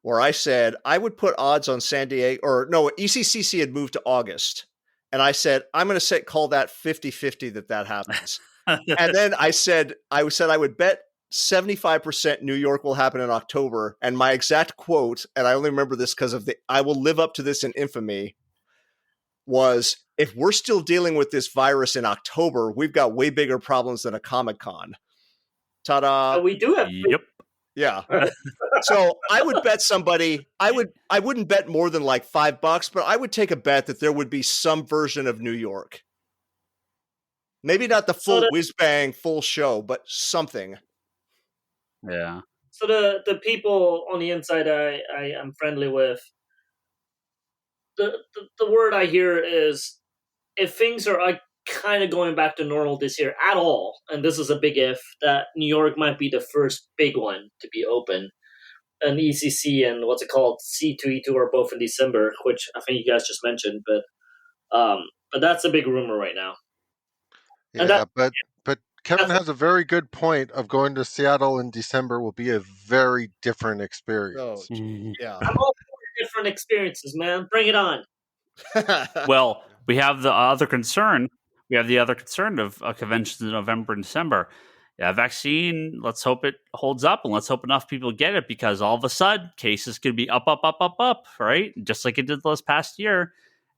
where I said I would put odds on San Diego, or no, ECCC had moved to August. And I said, I'm going to call that 50-50 that happens. And then I said I would bet 75% New York will happen in October. And my exact quote, and I only remember this because of I will live up to this in infamy, was if we're still dealing with this virus in October, we've got way bigger problems than a Comic-Con. Ta-da. We do have. Yep. Yeah. So I would bet somebody, I wouldn't bet more than like $5, but I would take a bet that there would be some version of New York. Maybe not the full whiz-bang, full show, but something. Yeah. So the people on the inside I am friendly with, the word I hear is if things are kind of going back to normal this year at all, and this is a big if, that New York might be the first big one to be open. And ECC and what's it called, C2E2 are both in December, which I think you guys just mentioned, but that's a big rumor right now. Yeah, but Kevin has a very good point of going to Seattle in December will be a very different experience. Oh, yeah. I'm all for different experiences, man. Bring it on. Well, we have the other concern. We have the other concern of conventions in November and December. Yeah, vaccine, let's hope it holds up and let's hope enough people get it because all of a sudden cases could be up, right? Just like it did this past year.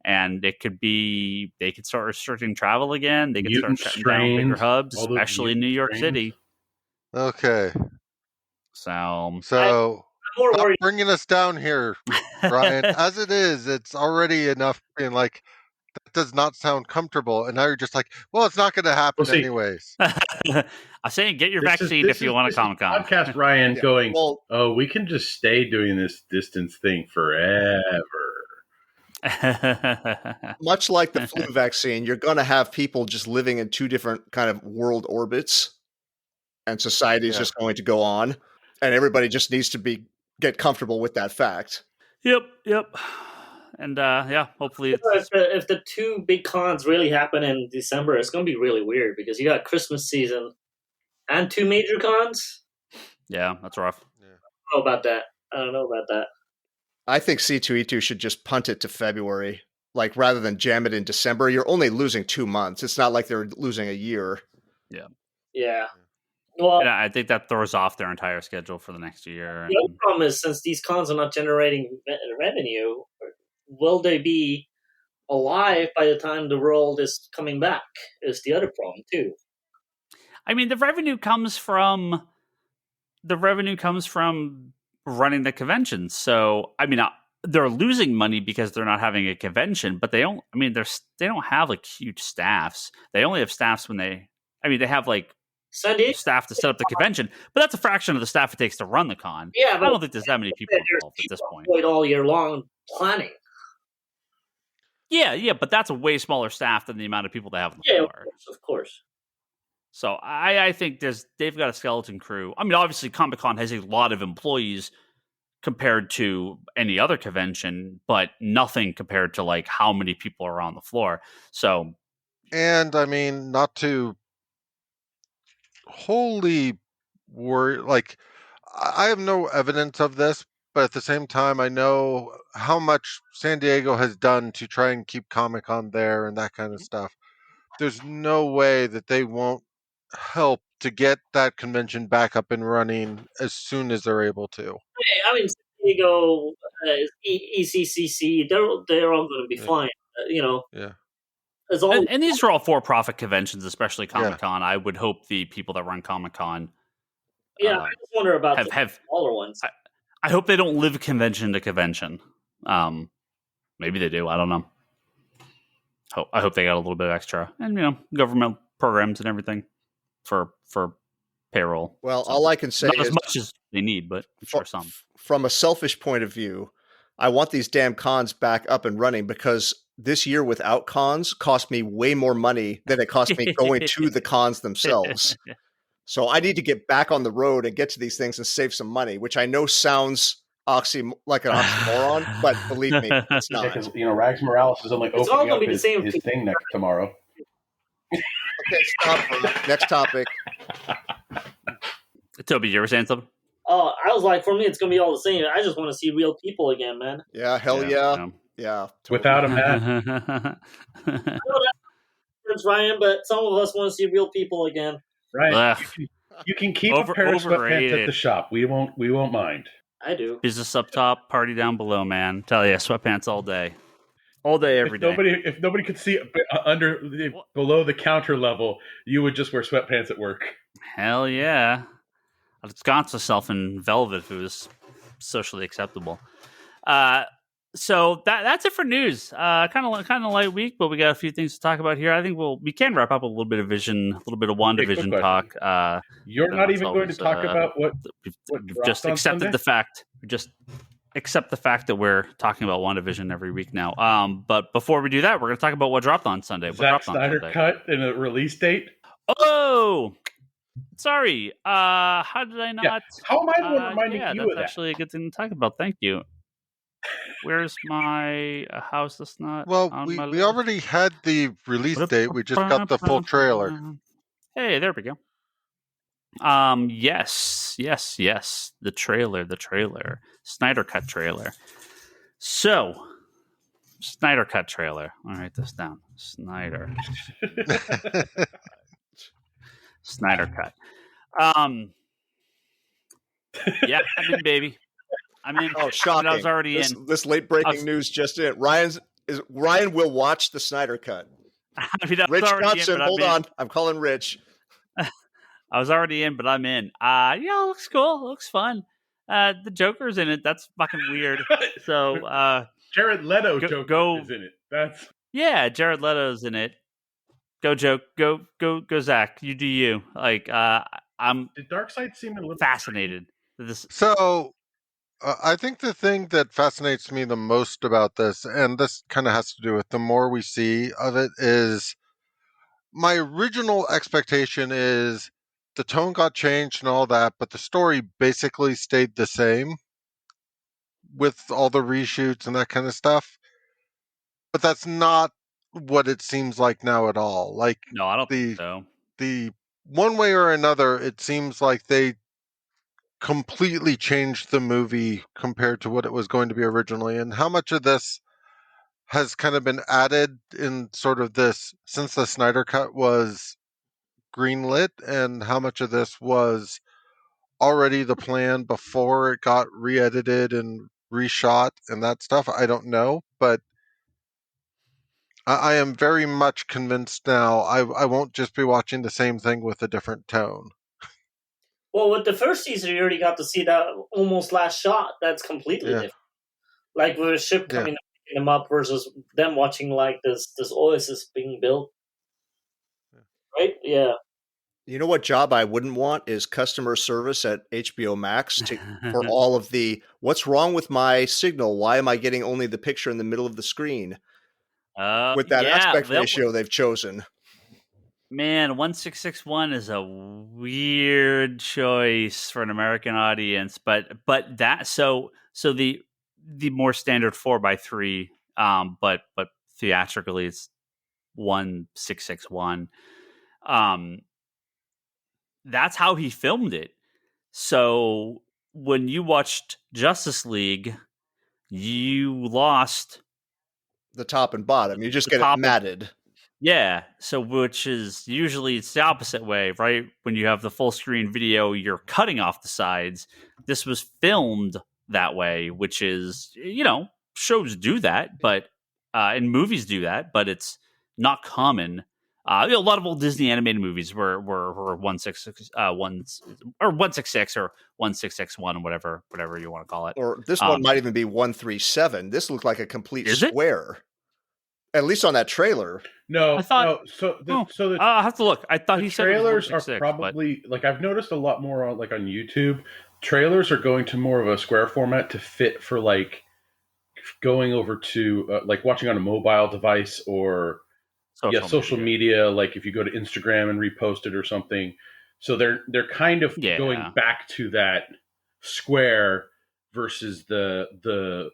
And it could be, they could start restricting travel again. They could start shutting down bigger hubs, especially in New York City. Okay. So I'm more Stop worried. bringing us down here, Brian. As it is, it's already enough being like, that does not sound comfortable. And now you're just like, well, it's not going to happen Well, see- anyways. I'm saying get your This is- vaccine this if you is- want a this is Comic Con. Podcast Ryan Yeah. going, Well, oh, we can just stay doing this distance thing forever. much like the flu vaccine, you're going to have people just living in two different kind of world orbits, and society is Yeah. just going to go on, and everybody just needs to get comfortable with that fact. Yep. And yeah, hopefully it's If the two big cons really happen in December, it's going to be really weird because you got Christmas season and two major cons. yeah, that's rough. I don't know about that. I think C2E2 should just punt it to February, like rather than jam it in December. You're only losing 2 months. It's not like they're losing a year. Yeah. Well, And I think that throws off their entire schedule for the next year. the other problem is since these cons are not generating revenue, will they be alive by the time the world is coming back? Is the other problem too. I mean, the revenue comes from running the conventions. So, I mean, they're losing money because they're not having a convention, but they don't. I mean, they don't have like huge staffs. They only have staffs when they have like San Diego, staff to set up the convention, but that's a fraction of the staff it takes to run the con. yeah, I but don't think there's that many people there's involved at this point. employed all year long planning. Yeah, but that's a way smaller staff than the amount of people they have on the Yeah, floor. of course. So I think they've got a skeleton crew. I mean, obviously Comic-Con has a lot of employees compared to any other convention, but nothing compared to like how many people are on the floor. So, And I mean, not to wholly worry, like, I have no evidence of this, but at the same time, I know how much San Diego has done to try and keep Comic-Con there and that kind of stuff. There's no way that they won't help to get that convention back up and running as soon as they're able to. I mean, San Diego, ECCC, they're all going to be Yeah. fine. Yeah. As all and these are all for-profit conventions, especially Comic-Con. I would hope the people that run Comic-Con I just wonder about the have smaller ones. I hope they don't live convention to convention. Maybe they do. I don't know. I hope they got a little bit extra, and government programs and everything for payroll. Well, So, all I can say not is as much as they need, but I'm sure some. from a selfish point of view, I want these damn cons back up and running because this year without cons cost me way more money than it cost me going to the cons themselves. So I need to get back on the road and get to these things and save some money, which I know sounds like an oxymoron, but believe me, it's Yeah, not. because Rags Morales is only It's all opening gonna up be the his same thing next tomorrow. Okay, stop. Next topic. Toby, you ever saying something? Oh, I was like, for me, it's going to be all the same. I just want to see real people again, man. Yeah, hell yeah. Yeah. Without a Matt, I know that's Ryan, but some of us want to see real people again. Ryan, Ugh. you can keep a pair of sweatpants at Overrated. the shop. We won't mind. I do. Business up top, party down below, man. Tell you, sweatpants all day, every day. If nobody could see below the counter level, you would just wear sweatpants at work. Hell yeah! I'd ensconce myself in velvet if it was socially acceptable. So that's it for news. Kind of light week, but we got a few things to talk about here. I think we can wrap up a little bit of Vision, a little bit of WandaVision quick talk. You're not even going to always, talk about what We've dropped just on accepted Sunday? the fact. Just accept the fact that we're talking about WandaVision every week now. But before we do that, we're going to talk about what dropped on Sunday. What Zack dropped on Snyder Sunday? cut and a release date. Oh, sorry. How did I not? Yeah. How am I the one reminding yeah, you that's of that? actually a good thing to talk about. Thank you. Where's my house that's not? Well, on we my list? already had the release date. We just got the full trailer. Hey, there we go. Yes. The trailer. Snyder Cut trailer. So, Snyder Cut trailer. I'll write this down. Snyder Cut. Yeah, I'm in, baby. I'm in. Oh, shocking. I was already in. This late breaking news just in. Ryan will watch the Snyder Cut. I mean, I was Rich already in, Johnson, but I'm hold in. on. I'm calling Rich. I was already in, but I'm in. Yeah, it looks cool. It looks fun. The Joker's in it. That's fucking weird. So Jared Leto Go- Joker go- is in it. That's yeah, Jared Leto's in it. Go joke. Go Zach. You do you. Like I'm did Darkseid seem a little fascinated. This So I think the thing that fascinates me the most about this, and this kind of has to do with the more we see of it, is my original expectation is the tone got changed and all that, but the story basically stayed the same with all the reshoots and that kind of stuff. But that's not what it seems like now at all. Like no, I don't think so. the one way or another, it seems like they completely changed the movie compared to what it was going to be originally. And how much of this has kind of been added in sort of this since the Snyder Cut was greenlit, and how much of this was already the plan before it got re-edited and reshot and that stuff, I don't know. But I am very much convinced now I won't just be watching the same thing with a different tone. Well, with the first season, you already got to see that almost last shot. That's completely Yeah. different. Like with a ship coming up, picking them up versus them watching like this oasis being built. Right? Yeah. You know what job I wouldn't want is customer service at HBO Max for all of the what's wrong with my signal? Why am I getting only the picture in the middle of the screen? With that aspect ratio they've chosen. Man, 1661 is a weird choice for an American audience, but that so the more standard 4:3, but theatrically it's 1661. That's how he filmed it. So when you watched Justice League, you lost the top and bottom. You just get it matted. Yeah. So which is usually it's the opposite way, right? When you have the full screen video, you're cutting off the sides. This was filmed that way, which is, shows do that, but and movies do that, but it's not common. A lot of old Disney animated movies were 166 or 1661, whatever you want to call it. Or this one might even be 137. This looked like a complete square. At least on that trailer. No, I thought. I have to look. I thought he said trailers are probably like I've noticed a lot more on on YouTube. Trailers are going to more of a square format to fit for like going over to like watching on a mobile device or social media. Like if you go to Instagram and repost it or something. So they're kind of going back to that square versus the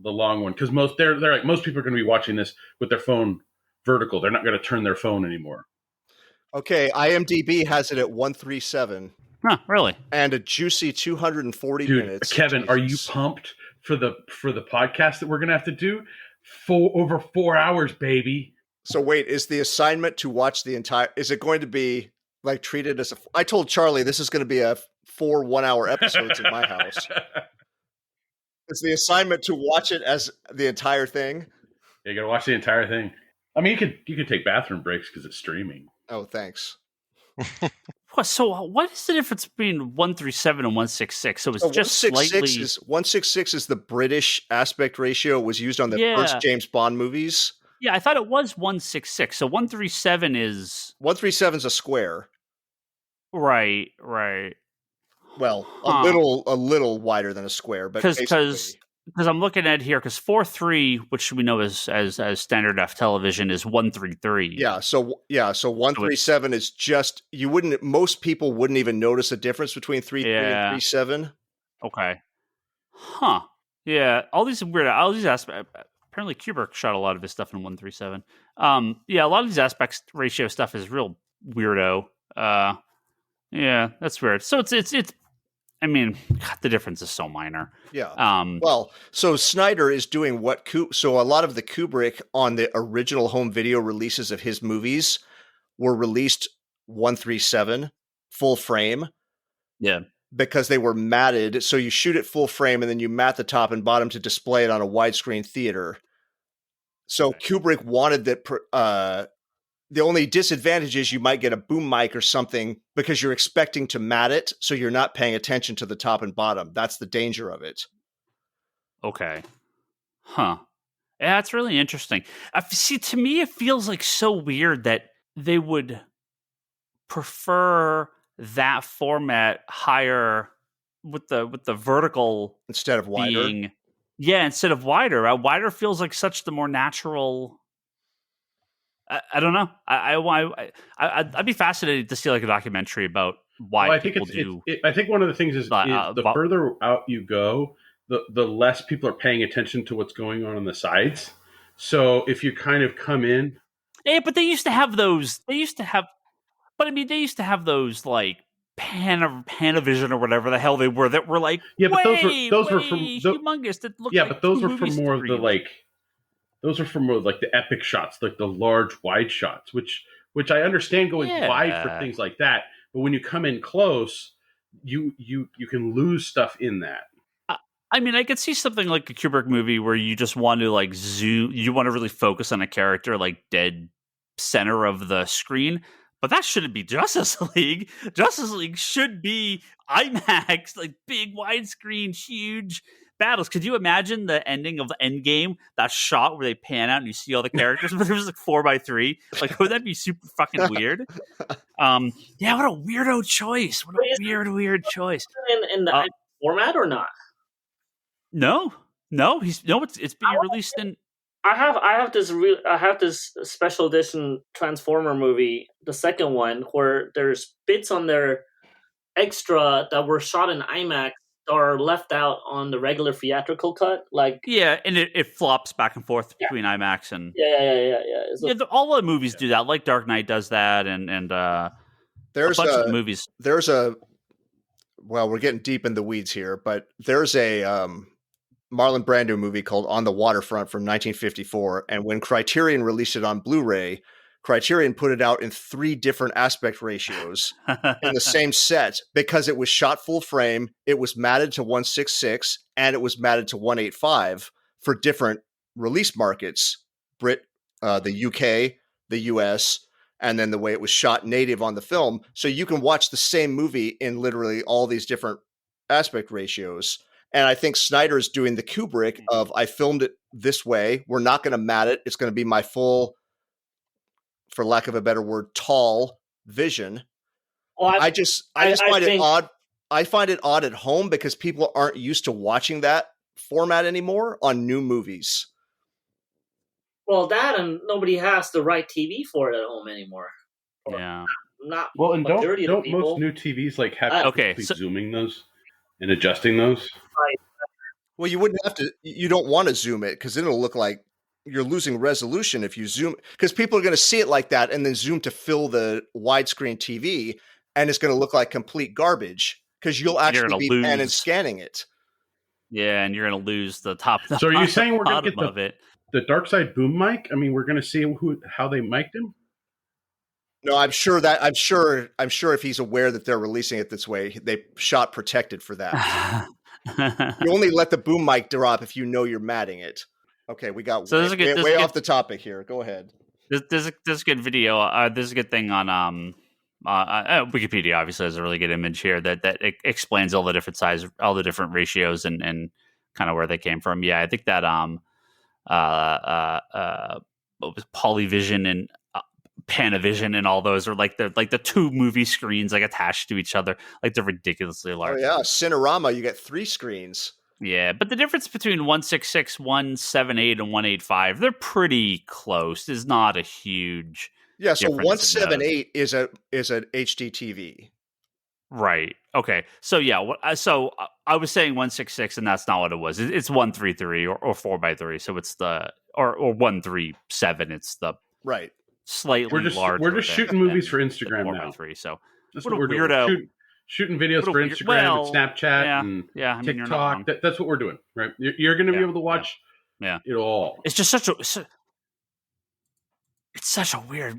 long one, because most they're like most people are going to be watching this with their phone vertical. They're not going to turn their phone anymore. Okay, IMDb has it at 137. Huh, really? And a juicy 240 minutes. Kevin, are you pumped for the podcast that we're going to have to do? Over 4 hours, baby. So wait, is the assignment to watch the entire? Is it going to be like treated as a? I told Charlie this is going to be a 4 1-hour episodes at my house. Is the assignment to watch it as the entire thing? Yeah, you got to watch the entire thing. I mean, you could take bathroom breaks because it's streaming. Oh, thanks. So what is the difference between 137 and 166? So it's just slightly. 166 is the British aspect ratio. It was used on the first James Bond movies. Yeah, I thought it was 166. So 137 is 137 is a square. Right. Well, a little wider than a square, but because I'm looking at here because 4:3, which we know as standard F television, is 133. Yeah, so 137 is just most people wouldn't even notice a difference between 33 and 37. Okay. Huh. Yeah, all these aspects. Apparently, Kubrick shot a lot of his stuff in 137. Yeah, a lot of these aspects ratio stuff is real weirdo. Yeah, that's weird. So it's. I mean, God, the difference is so minor. Yeah. Well, so Snyder is doing so a lot of the Kubrick on the original home video releases of his movies were released 137 full frame. Yeah. Because they were matted. So you shoot it full frame and then you mat the top and bottom to display it on a widescreen theater. So Kubrick wanted The only disadvantage is you might get a boom mic or something because you're expecting to mat it, so you're not paying attention to the top and bottom. That's the danger of it. Okay. Huh. Yeah, it's really interesting. See, to me, it feels like so weird that they would prefer that format higher with the vertical instead of wider. Instead of wider. Wider feels like such the more natural. I don't know. I'd be fascinated to see like a documentary about why I think people do. I think one of the things is the further out you go, the less people are paying attention to what's going on the sides. So if you kind of come in, but they used to have those. They used to have those like Panavision or whatever the hell they were that were like but those were from humongous. That looked but those were from more of the like. Those are from more like the epic shots, like the large wide shots, which I understand going wide for things like that. But when you come in close, you can lose stuff in that. I mean, I could see something like a Kubrick movie where you just want to like zoom, you want to really focus on a character like dead center of the screen. But that shouldn't be Justice League. Justice League should be IMAX, like big widescreen, huge battles. Could you imagine the ending of the Endgame? That shot where they pan out and you see all the characters, but it was like 4x3. Like, would that be super fucking weird? Yeah, what a weirdo choice. What a weird choice. In the format or not? No, it's being released in. I have this special edition Transformer movie, the second one, where there's bits on their extra that were shot in IMAX that are left out on the regular theatrical cut. Like and it flops back and forth between IMAX and all the movies do that. Like Dark Knight does that, and there's a bunch of movies. Well, we're getting deep in the weeds here, but there's a Marlon Brando movie called On the Waterfront from 1954. And when Criterion released it on Blu-ray, Criterion put it out in 3 different aspect ratios in the same set because it was shot full frame, it was matted to 1.66, and it was matted to 1.85 for different release markets, the UK, the US, and then the way it was shot native on the film. So you can watch the same movie in literally all these different aspect ratios. And I think Snyder's doing the Kubrick of, I filmed it this way. We're not going to mat it. It's going to be my full, for lack of a better word, tall vision. Well, I just find it odd. I find it odd at home because people aren't used to watching that format anymore on new movies. Well, that and nobody has the right TV for it at home anymore. Yeah. Not well, and don't most new TVs like have zooming those and adjusting those? Well, you wouldn't have to. You don't want to zoom it because it'll look like you're losing resolution if you zoom. Because people are going to see it like that and then zoom to fill the widescreen TV, and it's going to look like complete garbage because you'll actually be pan and scanning it. Yeah, and you're going to lose the top. So are you saying we're going to get the Dark Side boom mic? I mean, we're going to see how they mic'd him. No, I'm sure if he's aware that they're releasing it this way, they shot protected for that. You only let the boom mic drop if you know you're matting it. Okay, we got way off the topic here. Go ahead. There's a good video. There's a good thing on Wikipedia. Obviously, has a really good image here that it explains all the different size, all the different ratios, and kind of where they came from. Yeah, I think that what was Polyvision and Panavision and all those are like the 2 movie screens like attached to each other, like they're ridiculously large. Oh yeah, Cinerama, you get 3 screens. Yeah, but the difference between 1.66, 1.78, and 1.85, they're pretty close. There's not a huge so 1.78 is an HD TV. Right. Okay. So yeah. So I was saying 1.66, and that's not what it was. It's 1.33 or 4x3. So it's the or 1.37. It's the right. Slightly larger. We're just shooting movies for Instagram now. 4x3. So that's what we're doing. Shooting videos for Instagram and Snapchat and TikTok. That's what we're doing, right? You're going to be able to watch it all. It's just such a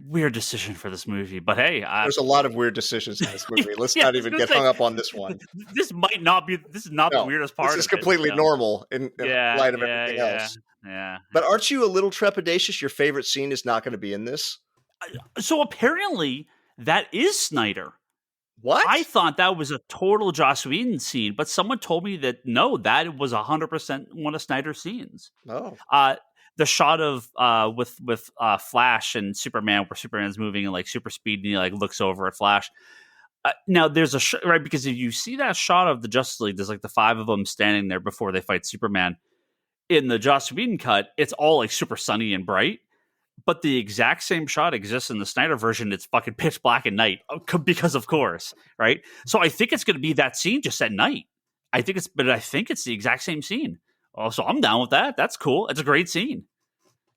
weird decision for this movie. But hey, there's a lot of weird decisions in this movie. Let's not even get hung up on this one. This is not the weirdest part. This is completely normal in light of everything else. Yeah. But aren't you a little trepidatious? Your favorite scene is not going to be in this? So apparently that is Snyder. What? I thought that was a total Joss Whedon scene, but someone told me that no, that was 100% one of Snyder's scenes. Oh. The shot of with Flash and Superman, where Superman's moving in like super speed, and he like looks over at Flash. Now there's a right, because if you see that shot of the Justice League, there's like the 5 of them standing there before they fight Superman. In the Joss Whedon cut, it's all like super sunny and bright. But the exact same shot exists in the Snyder version. It's fucking pitch black at night because, of course, right? So I think it's going to be that scene just at night. I think it's the exact same scene. Oh, so I'm down with that. That's cool. It's a great scene.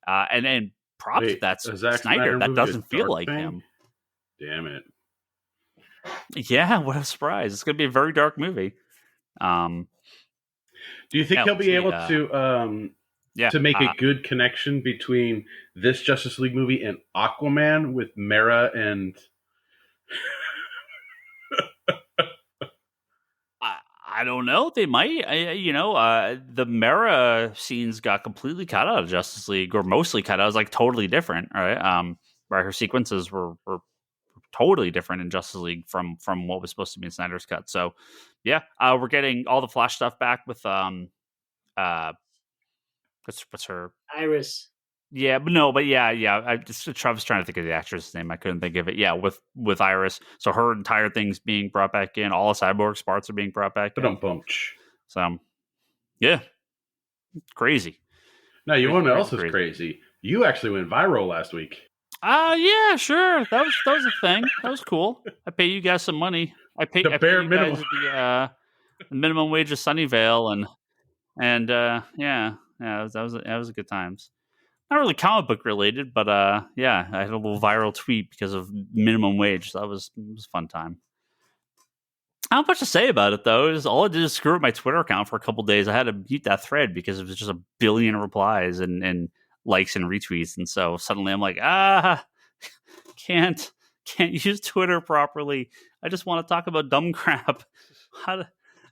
And props Wait, that's a Zack Snyder. Snyder That movie, a doesn't feel dark like thing? him. Damn it. Yeah, what a surprise! It's going to be a very dark movie. Do you think Yeah, he'll we'll be see, able to make a good connection between this Justice League movie and Aquaman with Mera and I don't know. They might. The Mera scenes got completely cut out of Justice League, or mostly cut out. It was like totally different, right? Right, her sequences were totally different in Justice League from what was supposed to be in Snyder's cut. So, yeah, we're getting all the Flash stuff back with what's her Iris. Yeah, but yeah. I was trying to think of the actress' name. I couldn't think of it. Yeah, with Iris. So her entire thing's being brought back in. All the Cyborg's parts are being brought back in. So, yeah, crazy. Now, you want to know what else Crazy. is crazy? You actually went viral last week. Yeah, sure. That was a thing. That was cool. I pay you guys some money. I pay The I bare pay you minimum. guys the minimum wage of Sunnyvale, and yeah, that was a good times. Not really comic book related, but yeah, I had a little viral tweet because of minimum wage. So it was a fun time. I don't have much to say about it though. All I did is screw up my Twitter account for a couple days. I had to mute that thread because it was just a billion replies and likes and retweets, and so suddenly I'm like, can't use Twitter properly. I just want to talk about dumb crap. It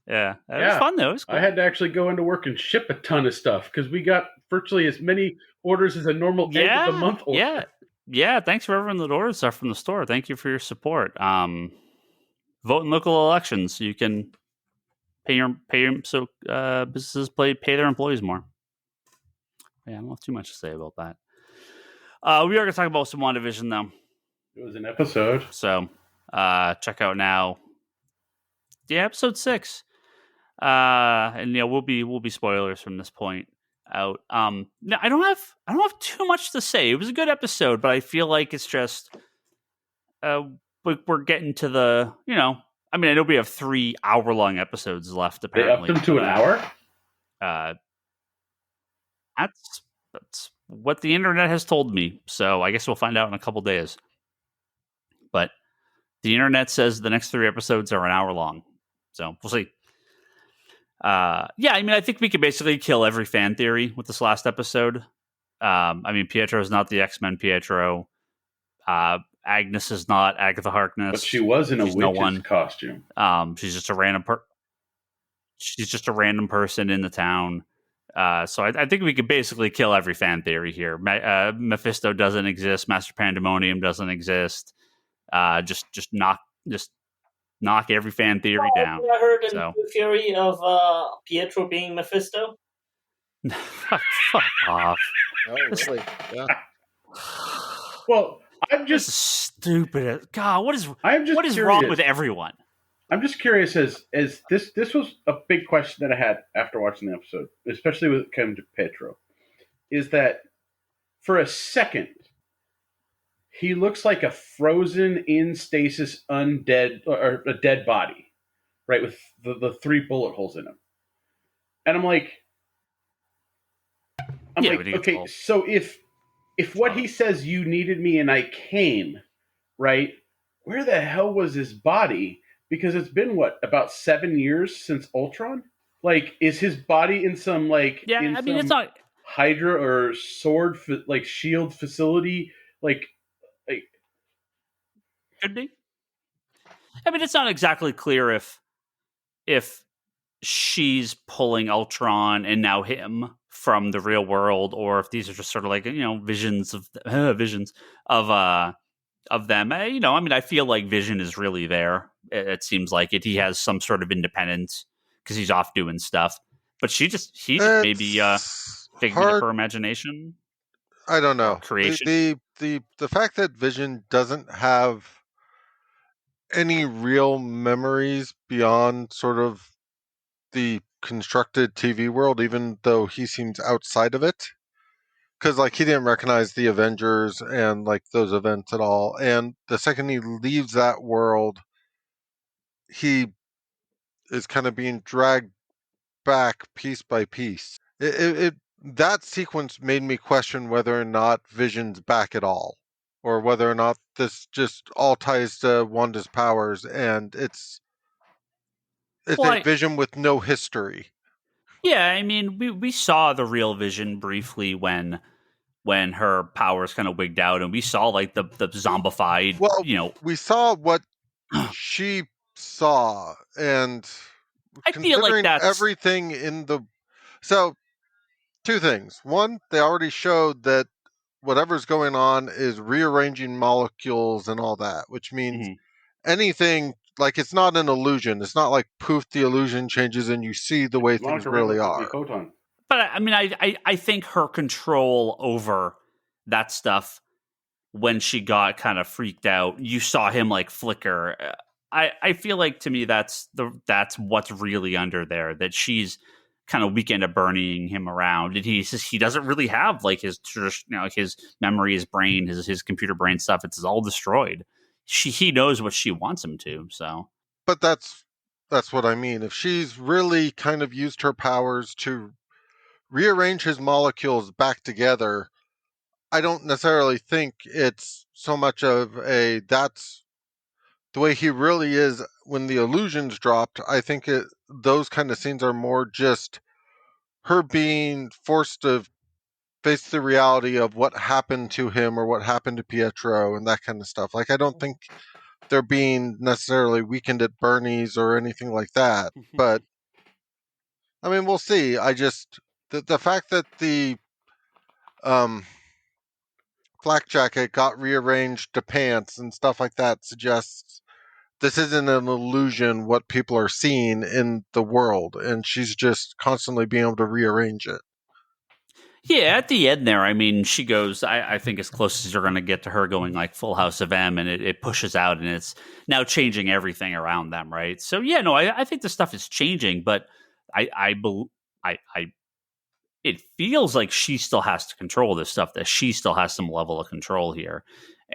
was fun though. It was cool. I had to actually go into work and ship a ton of stuff because we got virtually as many orders as a normal end of the month order. Yeah. Thanks for everyone that ordered stuff from the store. Thank you for your support. Vote in local elections so you can pay so businesses pay their employees more. Yeah, I don't have too much to say about that. We are going to talk about some WandaVision though. It was an episode. So check out now. Yeah, episode 6. And we'll be spoilers from this point out. No, I don't have too much to say. It was a good episode, but I feel like it's just we're getting to the, I know we have 3 hour-long episodes left apparently. They upped them to an hour? That's what the internet has told me. So I guess we'll find out in a couple days. But the internet says the next 3 episodes are an hour long. So we'll see. I think we could basically kill every fan theory with this last episode. Pietro is not the X-Men Pietro. Agnes is not Agatha Harkness. But she was in a witch's costume. She's just a random person in the town. So I think we could basically kill every fan theory here. Mephisto doesn't exist. Master Pandemonium doesn't exist. Just knock every fan theory down. I heard a new theory of Pietro being Mephisto. Fuck off. Oh, really? Yeah. Well, I'm This is just stupid. God, what is curious. wrong with everyone? I'm just curious as this was a big question that I had after watching the episode, especially when it came to Pietro, is that for a second he looks like a frozen in stasis undead or a dead body, right, with the 3 bullet holes in him. And I'm like, okay, so if what he says, you needed me and I came, right, where the hell was his body? Because it's been, about 7 years since Ultron? Like, is his body in some, it's not Hydra or sword, shield facility? Could be. It's not exactly clear if she's pulling Ultron and now him from the real world, or if these are just sort of like, visions of of them. I feel like Vision is really there. It seems like it. He has some sort of independence because he's off doing stuff. But he just maybe figment of her imagination. I don't know. Creation. The fact that Vision doesn't have any real memories beyond sort of the constructed TV world, even though he seems outside of it. Because, like, he didn't recognize the Avengers and, like, those events at all. And the second he leaves that world, he is kind of being dragged back piece by piece. That sequence made me question whether or not Vision's back at all, or whether or not this just all ties to Wanda's powers, and it's a Vision with no history. Yeah, I mean, we saw the real Vision briefly when her powers kind of wigged out, and we saw like the zombified. Well, we saw what she saw, and I feel like that's everything in the. So, two things. One, they already showed that whatever's going on is rearranging molecules and all that, which means anything, like, it's not an illusion. It's not like poof, the illusion changes and you see the way things really are. But I mean, I think her control over that stuff, when she got kind of freaked out, you saw him like flicker. I feel like, to me, that's what's really under there, that she's kind of weekend of burning him around, and he doesn't really have like his his memory, his brain, his computer brain stuff. It's all destroyed. He knows what she wants him to. So, but that's what I mean. If she's really kind of used her powers to rearrange his molecules back together, I don't necessarily think it's so much of that's the way he really is when the illusions dropped. I think those kind of scenes are more just her being forced to face the reality of what happened to him or what happened to Pietro and that kind of stuff. Like, I don't think they're being necessarily weakened at Bernie's or anything like that. But, I mean, we'll see. I just, the fact that the flak jacket got rearranged to pants and stuff like that suggests this isn't an illusion what people are seeing in the world, and she's just constantly being able to rearrange it. Yeah, at the end there, I mean, she goes, I think as close as you're going to get to her going like Full House of M, and it pushes out, and it's now changing everything around them, right? So, yeah, no, I think the stuff is changing, but it feels like she still has to control this stuff, that she still has some level of control here.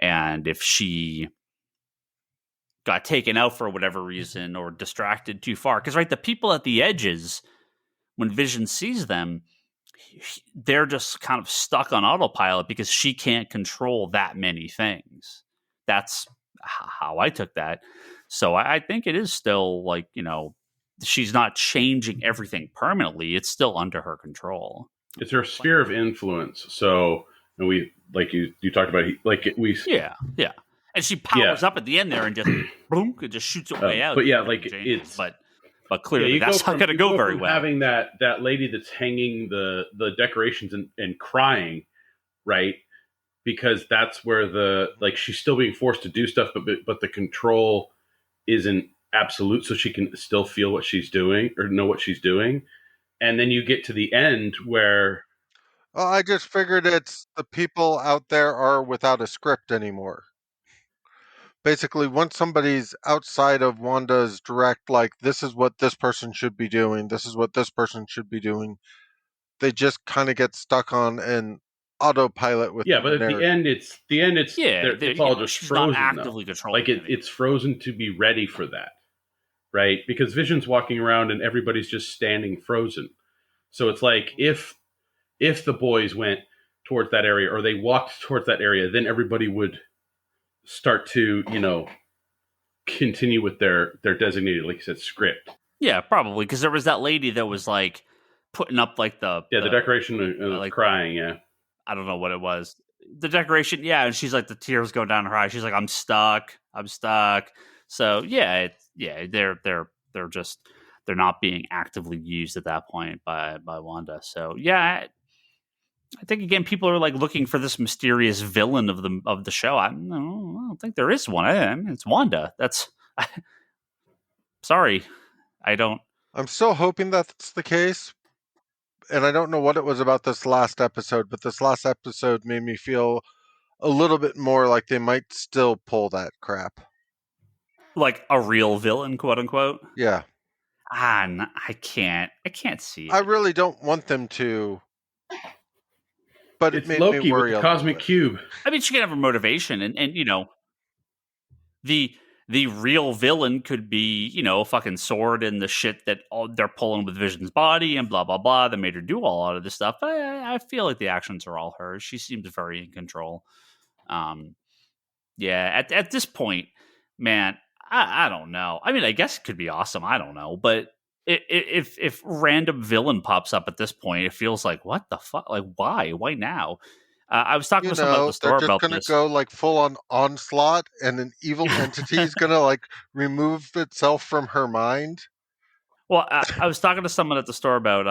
And if she got taken out for whatever reason or distracted too far, because, right, the people at the edges, when Vision sees them, they're just kind of stuck on autopilot because she can't control that many things. That's how I took that. So I think it is still like, she's not changing everything permanently. It's still under her control. It's her sphere of influence. So, and we, like you talked about, yeah. And she powers up at the end there and just boom, it just shoots her way out. But yeah, like it's but clearly that's not going to go very well. Having that lady that's hanging the decorations and crying, right? Because that's where she's still being forced to do stuff, but the control isn't absolute, so she can still feel what she's doing or know what she's doing. And then you get to the end where... Well, I just figured it's the people out there are without a script anymore. Basically, once somebody's outside of Wanda's direct, like, this is what this person should be doing, this is what this person should be doing, they just kind of get stuck on an autopilot with but at the end it's all just frozen, not actively controlling. Like it's frozen to be ready for that, right? Because Vision's walking around and everybody's just standing frozen. So it's like if the boys went towards that area or they walked towards that area, then everybody would start to, continue with their designated, like you said, script. Yeah, probably, because there was that lady that was like putting up like the decoration like crying. Yeah, I don't know what it was. The decoration, yeah, and she's like, the tears go down her eyes. She's like, I'm stuck. So they're not being actively used at that point by Wanda. So yeah, I think again, people are like looking for this mysterious villain of the show. I don't think there is one. I mean, it's Wanda. Sorry, I don't. I'm still hoping that's the case, and I don't know what it was about this last episode, but this last episode made me feel a little bit more like they might still pull that crap. Like a real villain, quote unquote. Yeah. I can't see it. I really don't want them to, but It's it made Loki me worry with a the little cosmic bit. cube. I mean, she can have a motivation, and you know, the real villain could be, you know, fucking Sword and the shit that they're pulling with Vision's body and blah blah blah that made her do a lot of this stuff. But I feel like the actions are all hers. She seems very in control. Yeah, at this point, man, I don't know. I mean, I guess it could be awesome. I don't know, but if random villain pops up at this point, it feels like, what the fuck? Like, why now? I was talking You with someone at know, the store they're just about going to this. go like full on onslaught, and an evil entity is going to like remove itself from her mind. Well, I was talking to someone at the store about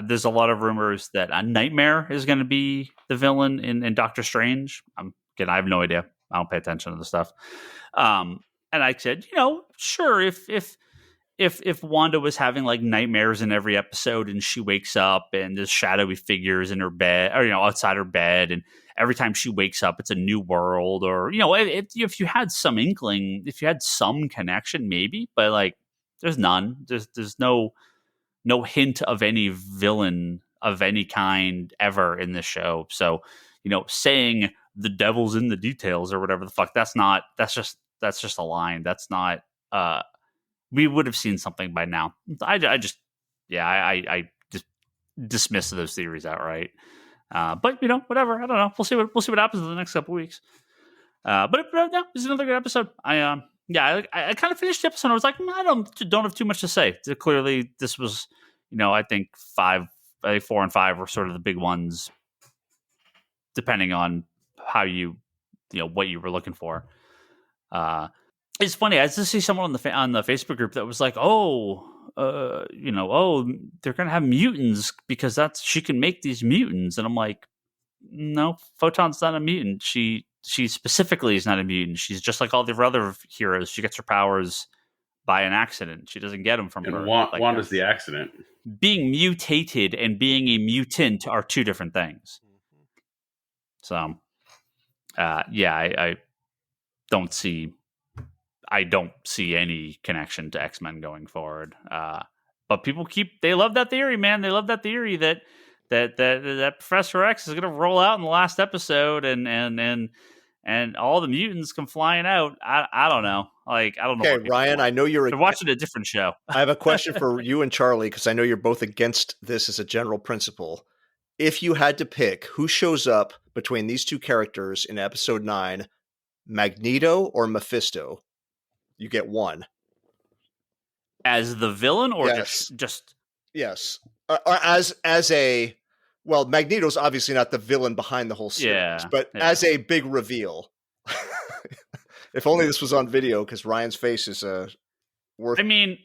there's a lot of rumors that Nightmare is going to be the villain in Doctor Strange. Again, I have no idea. I don't pay attention to the stuff. And I said, you know, sure, if Wanda was having like nightmares in every episode and she wakes up and there's shadowy figures in her bed or, you know, outside her bed, and every time she wakes up, it's a new world, or, you know, if you had some inkling, if you had some connection, maybe, but like there's none, there's no hint of any villain of any kind ever in this show. So, you know, saying the devil's in the details or whatever the fuck, that's just a line. That's not, we would have seen something by now. I just dismiss those theories outright. But you know, whatever. I don't know. We'll see what happens in the next couple of weeks. But no, this is another good episode. I kind of finished the episode. I was like, I don't have too much to say. Clearly, this was, you know, I think 4 and 5 were sort of the big ones, depending on how you know what you were looking for. It's funny. I just see someone on the Facebook group that was like, you know, they're gonna have mutants because she can make these mutants, and I'm like, no, Photon's not a mutant. She specifically is not a mutant. She's just like all the other heroes. She gets her powers by an accident. She doesn't get them from And birth. Wanda's the accident. Being mutated and being a mutant are two different things. So, I don't see any connection to X-Men going forward. But people they love that theory, man. They love that theory that Professor X is going to roll out in the last episode, and all the mutants come flying out. I don't know. Like, I don't know. Okay, Ryan, I know they're watching a different show. I have a question for you and Charlie, because I know you're both against this as a general principle. If you had to pick who shows up between these two characters in episode 9, Magneto or Mephisto, you get one. As the villain, or Yes. just yes, or as a, well, Magneto's obviously not the villain behind the whole series, but as a big reveal. If only this was on video, because Ryan's face is worth. I mean,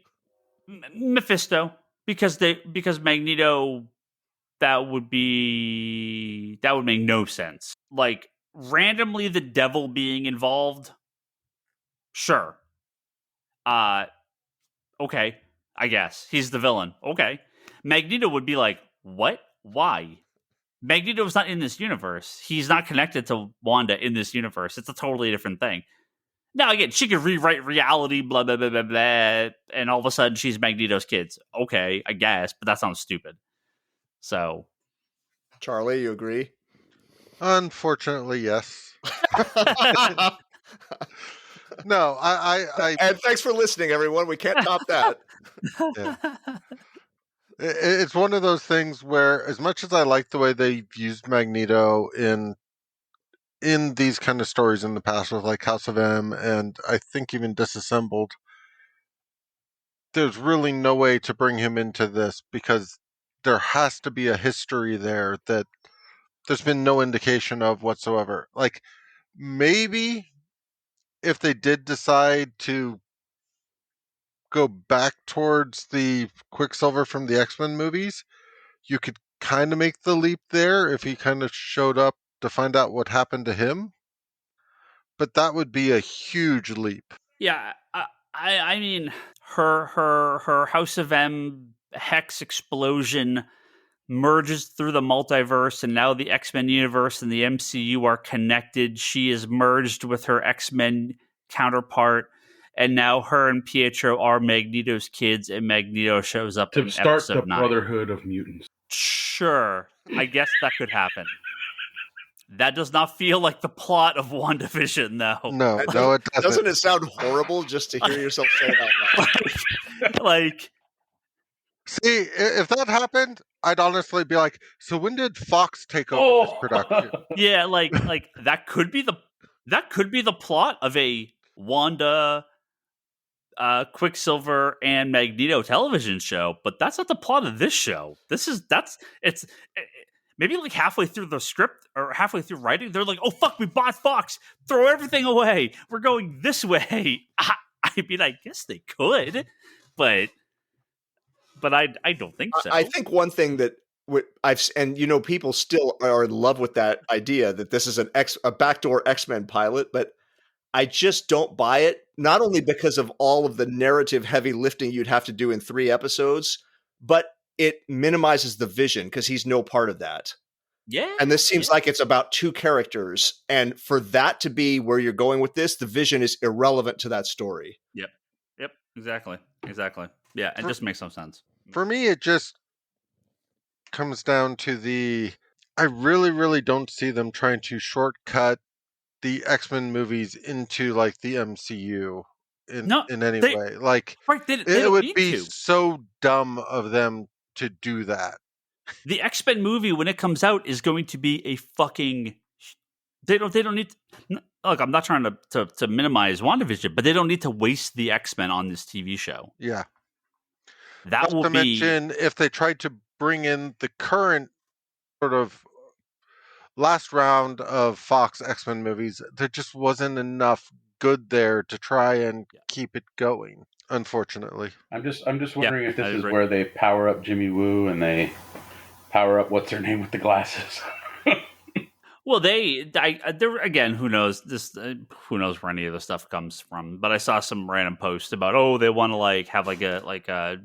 Mephisto, because Magneto, that would make no sense. Like, randomly the devil being involved, sure. Okay, I guess he's the villain. Okay, Magneto would be like, what? Why? Magneto's not in this universe. He's not connected to Wanda in this universe. It's a totally different thing. Now, again, she could rewrite reality, blah, blah, blah, blah, blah, and all of a sudden she's Magneto's kids. Okay, I guess, but that sounds stupid. So, Charlie, you agree? Unfortunately, yes. No, I and thanks for listening, everyone. We can't top that. Yeah. It's one of those things where, as much as I like the way they've used Magneto in these kind of stories in the past with like House of M and I think even Disassembled, there's really no way to bring him into this because there has to be a history there that there's been no indication of whatsoever. Like, maybe if they did decide to go back towards the Quicksilver from the X-Men movies, you could kind of make the leap there if he kind of showed up to find out what happened to him. But that would be a huge leap. Yeah, I mean, her House of M hex explosion merges through the multiverse, and now the X-Men universe and the MCU are connected. She is merged with her X-Men counterpart, and now her and Pietro are Magneto's kids, and Magneto shows up To in start episode the 9. Brotherhood of Mutants. Sure, I guess that could happen. That does not feel like the plot of WandaVision, though. No, it doesn't. Doesn't it sound horrible just to hear yourself say it out loud? Like, See, if that happened, I'd honestly be like, so when did Fox take over this production? yeah, like that could be the plot of a Wanda, Quicksilver, and Magneto television show, but that's not the plot of this show. It's maybe like halfway through the script or halfway through writing, they're like, "Oh fuck, we bought Fox. Throw everything away. We're going this way." I mean, I guess they could, but I don't think so. I think one thing that people still are in love with that idea that this is a backdoor X-Men pilot, but I just don't buy it. Not only because of all of the narrative heavy lifting you'd have to do in 3 episodes, but it minimizes the Vision because he's no part of that. Yeah. And this seems like it's about 2 characters. And for that to be where you're going with this, the Vision is irrelevant to that story. Yep. Exactly. Yeah, it just makes some sense. For me, it just comes down to I really, really don't see them trying to shortcut the X-Men movies into like the MCU in any way. Like, right, it would be so dumb of them to do that. The X-Men movie, when it comes out, is going to be a fucking. They don't need. Look, I'm not trying to minimize WandaVision, but they don't need to waste the X-Men on this TV show. Yeah, that will be. Mention if they tried to bring in the current sort of last round of Fox X-Men movies, there just wasn't enough good there to try and keep it going. Unfortunately, I'm just wondering if this is where they power up Jimmy Woo and they power up what's her name with the glasses. Well, there again. Who knows this? Who knows where any of this stuff comes from? But I saw some random post about they want to like have like a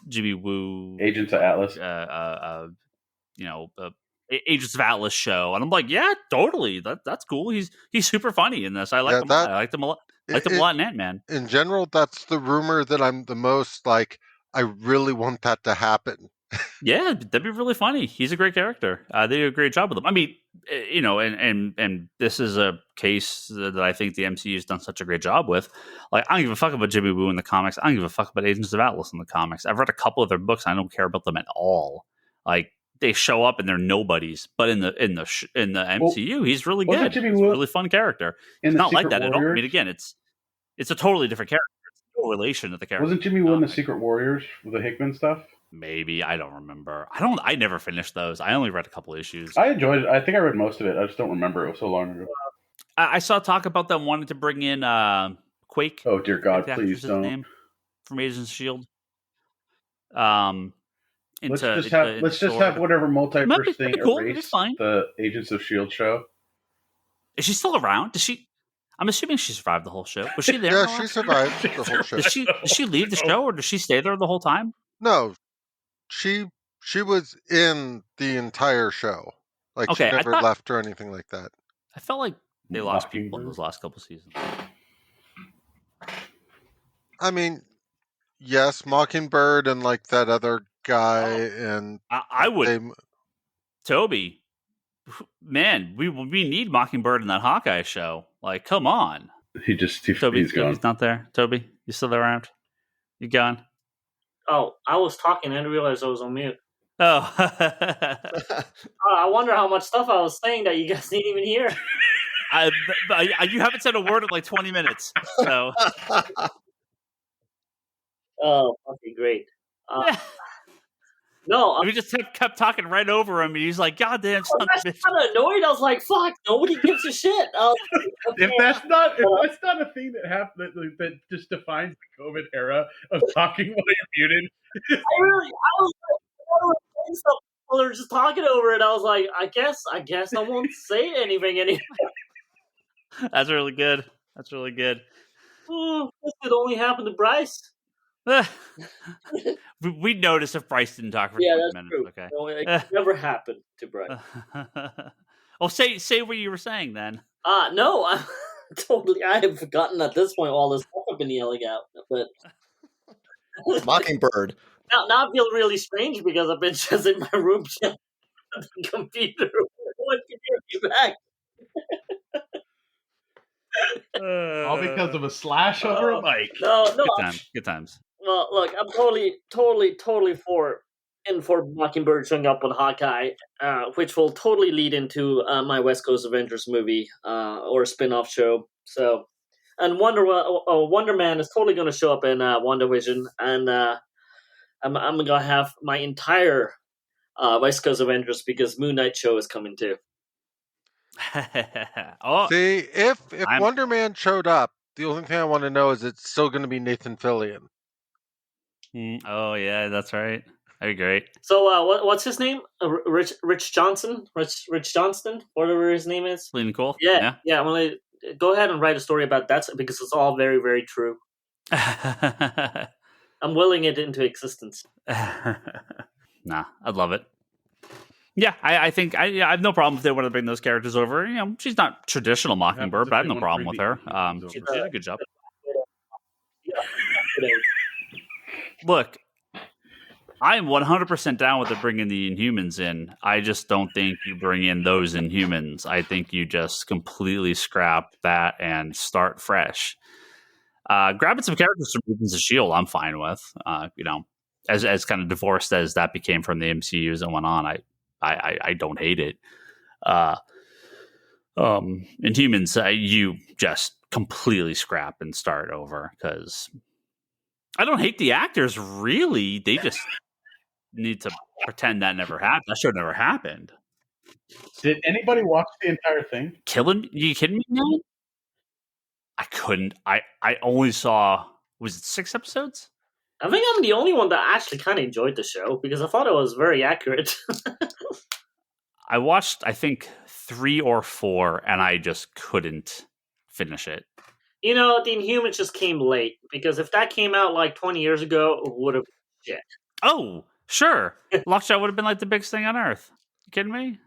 Jimmy Woo Agents of Atlas, Agents of Atlas show, and I'm like, yeah, totally. That's cool. He's super funny in this. I like him. I liked him a lot. I liked him a lot in Ant-Man. In general, that's the rumor that I'm the most like. I really want that to happen. Yeah, that'd be really funny. He's a great character. They did a great job with him. I mean, and this is a case that I think the MCU has done such a great job with. Like, I don't give a fuck about Jimmy Woo in the comics. I don't give a fuck about Agents of Atlas in the comics. I've read a couple of their books. I don't care about them at all. Like, they show up and they're nobodies. But in the MCU, he's really good. He's a really fun character. It's not like that at all. I mean, again, it's a totally different character. It's no relation to the character. Wasn't Jimmy Woo in the Secret Warriors with the Hickman stuff? Maybe. I don't remember. I never finished those. I only read a couple issues. I enjoyed it. I think I read most of it. I just don't remember. It was so long ago. I saw talk about them wanting to bring in Quake. Oh dear God! Please don't. Name from Agents of S.H.I.E.L.D. Let's just have whatever multiverse thing erase the Agents of S.H.I.E.L.D. show. Is she still around? Does she? I'm assuming she survived the whole show. Was she there? Yeah, she survived the whole show. Does she leave the show, or does she stay there the whole time? No, she was in the entire show. Like, she never left or anything like that. I felt like they lost people in those last couple seasons. I mean, yes, Mockingbird and like that other guy, and I would. Toby, man, we need Mockingbird in that Hawkeye show. Like, come on. Toby's gone. He's not there. Toby, you still around? You gone? Oh, I was talking. I didn't realize I was on mute. Oh. I wonder how much stuff I was saying that you guys didn't even hear. You haven't said a word in like 20 minutes. So. Oh, okay, great. No, we just kept talking right over him, and he's like, "God damn!" I was kind of annoyed. I was like, "Fuck, nobody gives a shit." Okay. If that's not a thing that happened that just defines the COVID era of talking while you're muted. I was saying stuff they were just talking over it. I was like, I guess I won't say anything anymore. That's really good. That's really good. This could only happen to Bryce. We'd notice if Bryce didn't talk for 20 that's minutes. true. Okay. No, it never happened to Bryce. Well, say what you were saying then. No, I have forgotten at this point all the stuff I've been yelling out. But Mockingbird. now I feel really strange because I've been just in my room on the computer. No one can hear me back. All because of a slash over a mic. No. Good times. Well, look, I'm totally for Mockingbird showing up on Hawkeye, which will totally lead into my West Coast Avengers movie or spin-off show. So, and Wonder Man is totally going to show up in WandaVision, and I'm going to have my entire West Coast Avengers because Moon Knight show is coming too. See, if Wonder Man showed up, the only thing I want to know is it's still going to be Nathan Fillion. Oh yeah, that's right. That'd be great. So what's his name? Rich Johnston, whatever his name is. Clean and cool. Yeah. I'm gonna go ahead and write a story about that because it's all very, very true. I'm willing it into existence. Nah, I'd love it. Yeah, I think I have no problem if they want to bring those characters over. You know, she's not traditional Mockingbird, but I have no problem with her. She did a good job. Look, I am 100% down with the bringing the Inhumans in. I just don't think you bring in those Inhumans. I think you just completely scrap that and start fresh. Grabbing some characters from Agents of S.H.I.E.L.D. I'm fine with. As kind of divorced as that became from the MCU as it went on, I don't hate it. Inhumans, you just completely scrap and start over because I don't hate the actors, really. They just need to pretend that never happened. That should have never happened. Did anybody watch the entire thing? You kidding me now? I couldn't. I only saw, was it 6 episodes? I think I'm the only one that actually kind of enjoyed the show because I thought it was very accurate. I watched, I think, 3 or 4, and I just couldn't finish it. You know, the Inhumans just came late because if that came out like 20 years ago, it would have been shit. Oh, sure. Lockjaw would have been like the biggest thing on Earth. You kidding me?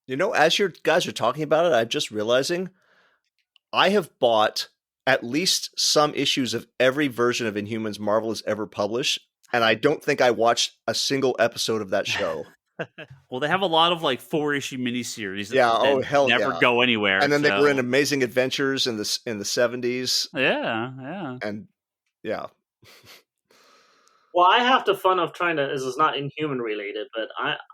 You know, as you guys are talking about it, I'm just realizing I have bought at least some issues of every version of Inhumans Marvel has ever published, and I don't think I watched a single episode of that show. Well, they have a lot of like 4-issue miniseries that never go anywhere. And then they were in Amazing Adventures in the 70s. Yeah. And yeah. Well, I have the fun of trying to, this is not Inhuman related, but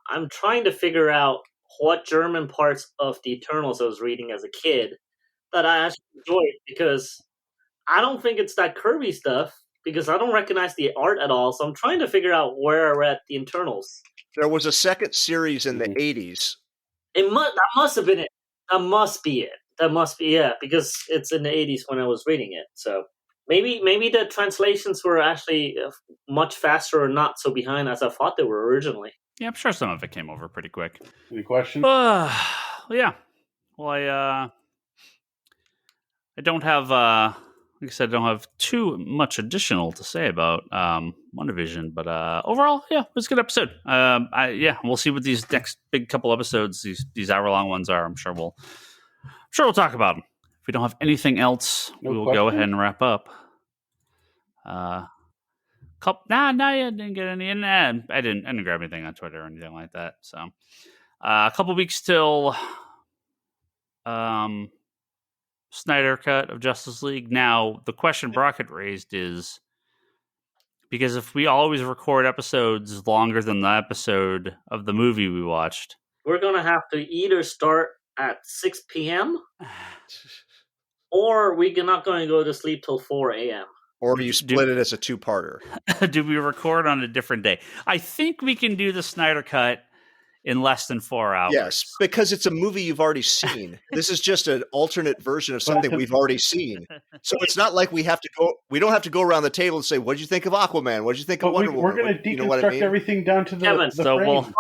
I'm trying to figure out what German parts of the Eternals I was reading as a kid that I actually enjoyed because I don't think it's that Kirby stuff because I don't recognize the art at all. So I'm trying to figure out where I read the Eternals. There was a second series in the 80s. That must have been it. That must be it. That must be because it's in the 80s when I was reading it. So maybe the translations were actually much faster or not so behind as I thought they were originally. Yeah, I'm sure some of it came over pretty quick. Any questions? Yeah. Well, I don't have like I said, I don't have too much additional to say about WandaVision, but overall, yeah, it was a good episode. We'll see what these next big couple episodes, these hour-long ones are. I'm sure we'll talk about them. If we don't have anything else, we will go ahead and wrap up. I didn't get any. I didn't grab anything on Twitter or anything like that. So, a couple weeks till Snyder cut of Justice League. Now, the question Brock had raised is because if we always record episodes longer than the episode of the movie we watched, we're going to have to either start at 6 p.m. or we're not going to go to sleep till 4 a.m. Or you split it as a 2-parter. Do we record on a different day? I think we can do the Snyder cut in less than 4 hours. Yes, because it's a movie you've already seen. This is just an alternate version of something we've already seen. So it's not like we don't have to go around the table and say, what did you think of Aquaman? What did you think of Wonder Woman? We're going to deconstruct everything down to the frame.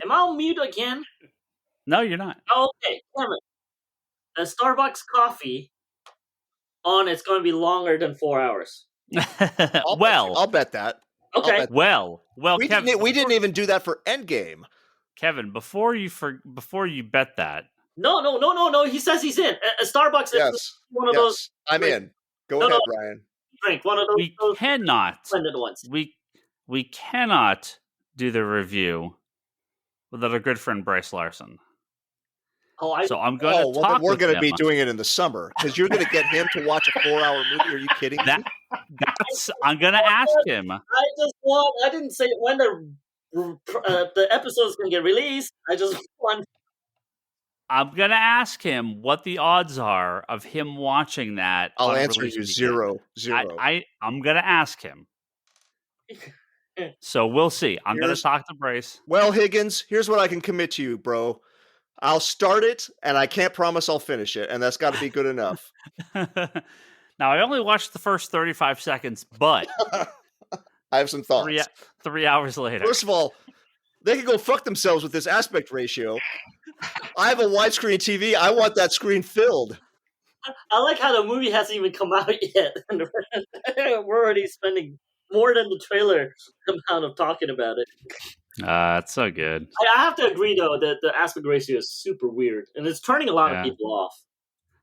Am I on mute again? No, you're not. Oh, okay, damn it. A Starbucks coffee on it's going to be longer than 4 hours. I'll bet that. Okay. bet that. Well, we Kevin, we didn't even do that for Endgame. Kevin, before you bet that. No. He says he's in. A Starbucks is one of those. I'm in. Go ahead, Ryan. Drink one of those. We cannot. Blended ones. We cannot do the review without our good friend Bryce Larson. So I'm going to talk. Then we're going to be him. doing it in the summer because you're going to get him to watch a 4-hour movie. Are you kidding me? I'm going to ask him. I didn't say when the episode's going to get released. I just want. I'm going to ask him what the odds are of him watching that. I'll answer you zero. I'm going to ask him. So we'll see. I'm going to talk to Bryce. Well, Higgins, here's what I can commit to you, bro. I'll start it, and I can't promise I'll finish it, and that's got to be good enough. Now, I only watched the first 35 seconds, but I have some thoughts. 3 hours later. First of all, they can go fuck themselves with this aspect ratio. I have a widescreen TV. I want that screen filled. I like how the movie hasn't even come out yet. We're already spending more than the trailer amount of talking about it. It's so good. I have to agree, though, that the aspect ratio is super weird, and it's turning a lot of people off.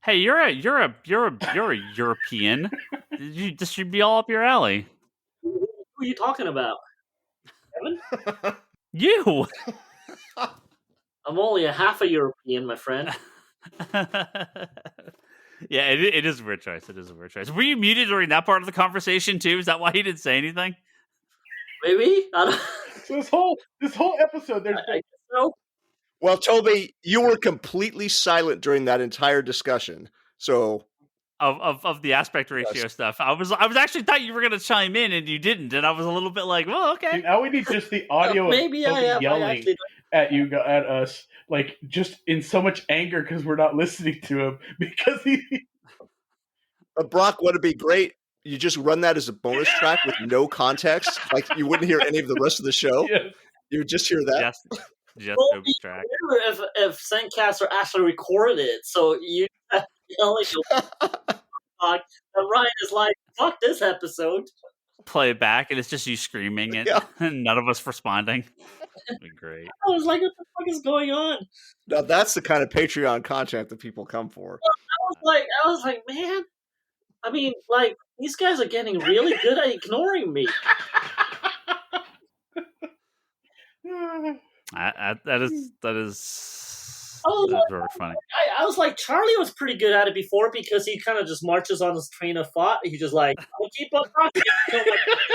Hey, you're a European. This should be all up your alley. Who are you talking about, Kevin? You. I'm only a half a European, my friend. Yeah, it is a weird choice. It is a weird choice. Were you muted during that part of the conversation too? Is that why he didn't say anything? Maybe. I don't. So this whole episode, there's I guess so. Well, Toby, you were completely silent during that entire discussion. So of the aspect ratio stuff, I was actually thought you were going to chime in and you didn't, and I was a little bit like, well, okay. See, now we need just the audio of Toby yelling at us, like just in so much anger because we're not listening to him because he. But Brock, would it be great? You just run that as a bonus track with no context, like you wouldn't hear any of the rest of the show. Yes. You would just hear that. Just Toby's track. If Sandcaster actually recorded it, so you yelling, and Ryan is like, "Fuck this episode." Play it back, and it's just you screaming it, and none of us responding. That'd be great. I was like, "What the fuck is going on?" Now that's the kind of Patreon content that people come for. I was like, man. I mean, like, these guys are getting really good at ignoring me. That is very funny. I was like, Charlie was pretty good at it before because he kind of just marches on his train of thought. He just like, I'll keep on talking. I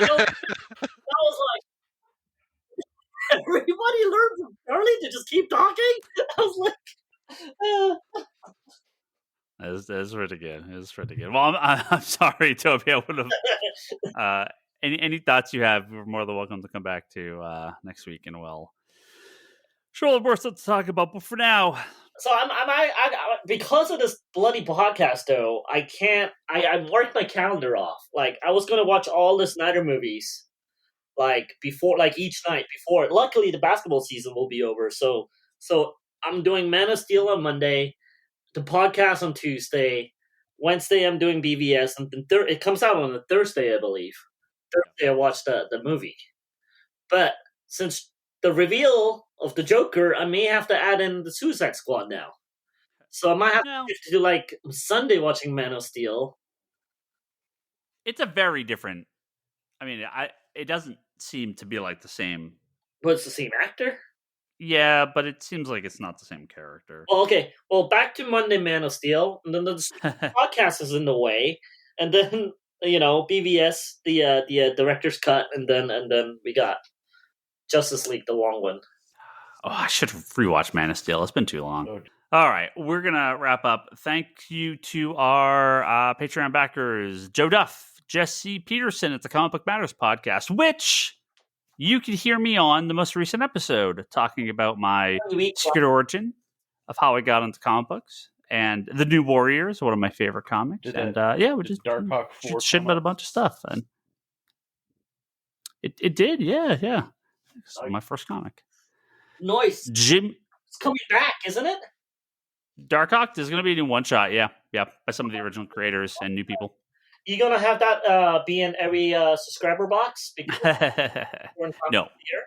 was like, everybody learned from Charlie to just keep talking. I was like, It was pretty good. It was pretty good. Well, I'm sorry, Toby. I would have. Any thoughts you have, you're more than welcome to come back to next week, and we'll sure more stuff to talk about. But for now, so I because of this bloody podcast, though, I can't. I marked my calendar off. Like I was going to watch all the Snyder movies, like before, like each night before. Luckily, the basketball season will be over, so I'm doing Man of Steel on Monday. The podcast on Tuesday. Wednesday, I'm doing BVS, and then it comes out on a Thursday, I believe. Thursday, I watched the movie. But since the reveal of the Joker, I may have to add in the Suicide Squad now. So I might have to do like Sunday watching Man of Steel. It's a very different. I mean, it doesn't seem to be like the same. But it's the same actor? Yeah, but it seems like it's not the same character. Well, okay. Well, back to Monday, Man of Steel, and then the podcast is in the way, and then BVS, the director's cut, and then we got Justice League, the long one. Oh, I should rewatch Man of Steel. It's been too long. Okay. All right, we're gonna wrap up. Thank you to our Patreon backers: Joe Duff, Jesse Peterson at the Comic Book Matters podcast, which you could hear me on the most recent episode talking about my secret origin of how I got into comic books and The New Warriors, one of my favorite comics. We just Darkhawk 4 shit about a bunch of stuff. And it did, yeah. It's my first comic. Noise. Jim It's coming back, isn't it? Darkhawk, there's going to be a new one shot. Yeah, by some of the original creators and new people. You gonna have that be in every subscriber box? Because we're in No, here.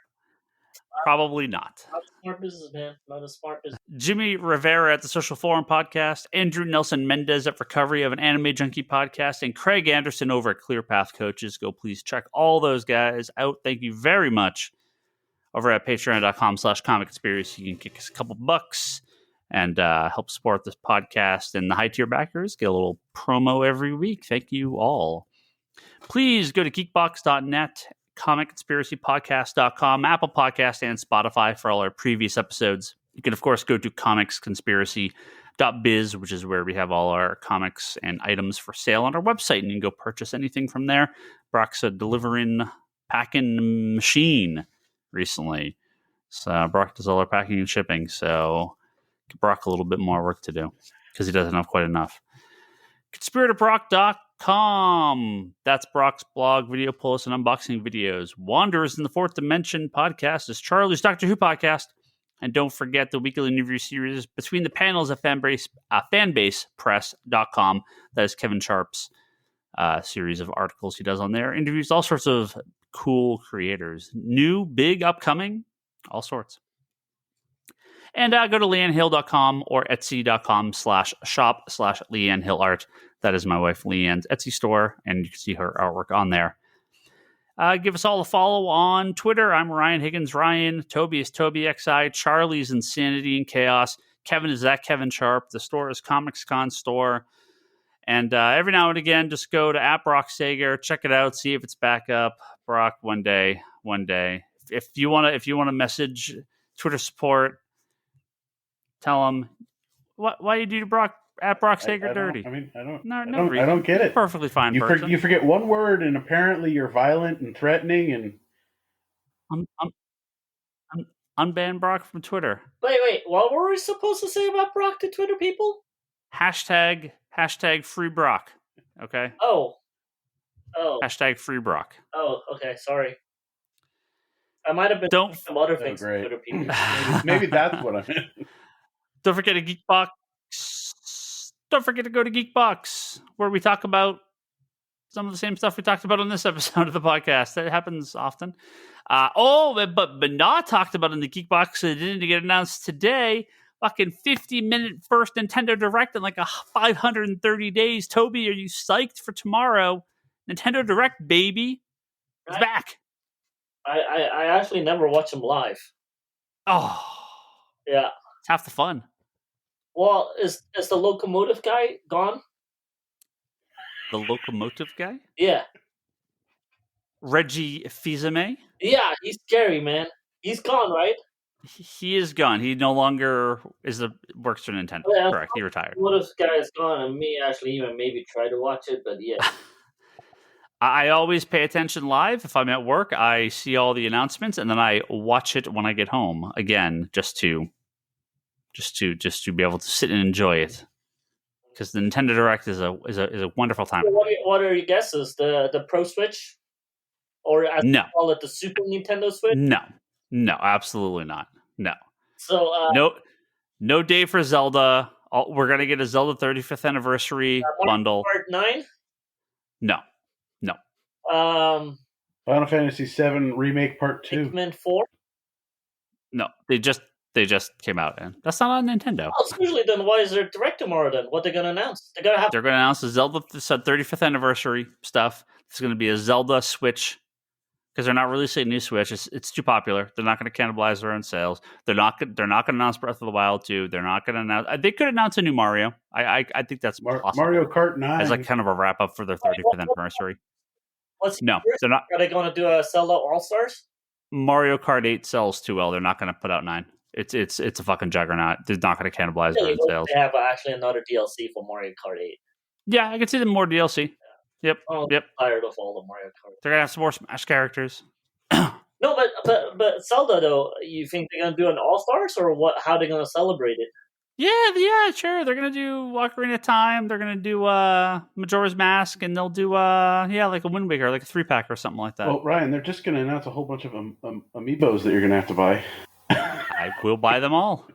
probably not. Not a smart business, man. Not a smart business. Jimmy Rivera at the Social Forum podcast, Andrew Nelson Mendez at Recovery of an Anime Junkie podcast, and Craig Anderson over at Clear Path Coaches. Go please check all those guys out. Thank you very much. Over at patreon.com/comic conspiracy, you can kick us a couple bucks and help support this podcast. And the high tier backers get a little promo every week. Thank you all. Please go to geekbox.net, comicconspiracypodcast.com, Apple Podcast, and Spotify for all our previous episodes. You can, of course, go to comicsconspiracy.biz, which is where we have all our comics and items for sale on our website, and you can go purchase anything from there. Brock's a delivering, packing machine recently. So Brock does all our packing and shipping, so give Brock a little bit more work to do because he doesn't have quite enough. ConspiratorBrock.com. That's Brock's blog, video posts, and unboxing videos. Wanderers in the Fourth Dimension podcast is Charlie's Doctor Who podcast. And don't forget the weekly interview series Between the Panels at fanbasepress.com. That is Kevin Sharp's series of articles he does on there. Interviews all sorts of cool creators. New, big, upcoming, all sorts. And go to leannehill.com or etsy.com/shop/leannehillart. That is my wife Leanne's Etsy store, and you can see her artwork on there. Give us all a follow on Twitter. I'm Ryan Higgins Ryan. Toby is TobyXI. Charlie's Insanity and Chaos. Kevin is at Kevin Sharp. The store is ComicsCon Store. And every now and again, just go to @BrockSager, check it out, see if it's back up. Brock, one day. If you want to message Twitter support, tell them why you do Brock @BrockSager dirty. I don't get it. Perfectly fine. You forget one word, and apparently you're violent and threatening, and unban Brock from Twitter. Wait. What were we supposed to say about Brock to Twitter people? Hashtag free Brock. Okay. Oh. Hashtag free Brock. Oh, okay. Sorry. I might have been doing some other things to Twitter people. Maybe that's what I meant. Don't forget to Geekbox. Don't forget to go to Geekbox, where we talk about some of the same stuff we talked about on this episode of the podcast. That happens often. But not talked about in the Geekbox, it didn't get announced today. Fucking 50-minute first Nintendo Direct in like 530 days. Toby, are you psyched for tomorrow? Nintendo Direct, baby. It's back. I actually never watch them live. Oh. Yeah. It's half the fun. Well, is the locomotive guy gone? The locomotive guy? Yeah. Reggie Fils-Aimé? Yeah, he's scary, man. He's gone, right? He is gone. He no longer works for Nintendo. Yeah, correct. He retired. Locomotive guy is gone, and me actually even maybe try to watch it, but yeah. I always pay attention live. If I'm at work, I see all the announcements, and then I watch it when I get home again, just to be able to sit and enjoy it. Because the Nintendo Direct is a wonderful time. What are your guesses? The Pro Switch, or as no, we call it, the Super Nintendo Switch? No, absolutely not. No. So no day for Zelda. We're gonna get a Zelda 35th anniversary bundle. Part 9? No. Final Fantasy VII Remake Part 2. Pikmin 4? No, they just came out, and that's not on Nintendo. Oh, usually then why is there Direct tomorrow then? What they're going to announce? They're going to announce the Zelda 35th anniversary stuff. It's going to be a Zelda Switch, because they're not releasing a new Switch. It's too popular. They're not going to cannibalize their own sales. They're not going to announce Breath of the Wild 2. They're not going to announce. They could announce a new Mario. I think that's possible. Mario Kart 9 as like kind of a wrap up for their 35th anniversary. No, they're not. Are they going to do a Zelda All Stars? Mario Kart 8 sells too well. They're not going to put out 9. It's a fucking juggernaut. They're not going to cannibalize their own sales. They have actually another DLC for Mario Kart 8. Yeah, I can see them more DLC. Yeah. Yep. I'm tired of all the Mario Kart. They're going to have some more Smash characters. No, but Zelda though, you think they're going to do an All Stars or what? How are they going to celebrate it? Yeah, sure. They're gonna do Ocarina of Time. They're gonna do Majora's Mask, and they'll do like a Wind Waker, like a 3-pack or something like that. Well, Ryan, they're just gonna announce a whole bunch of amiibos that you're gonna have to buy. I will buy them all.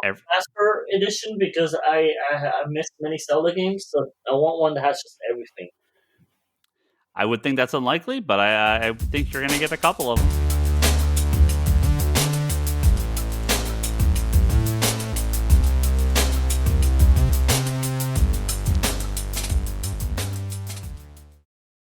Master edition because I missed many Zelda games, so I want one that has just everything. I would think that's unlikely, but I think you're going to get a couple of them.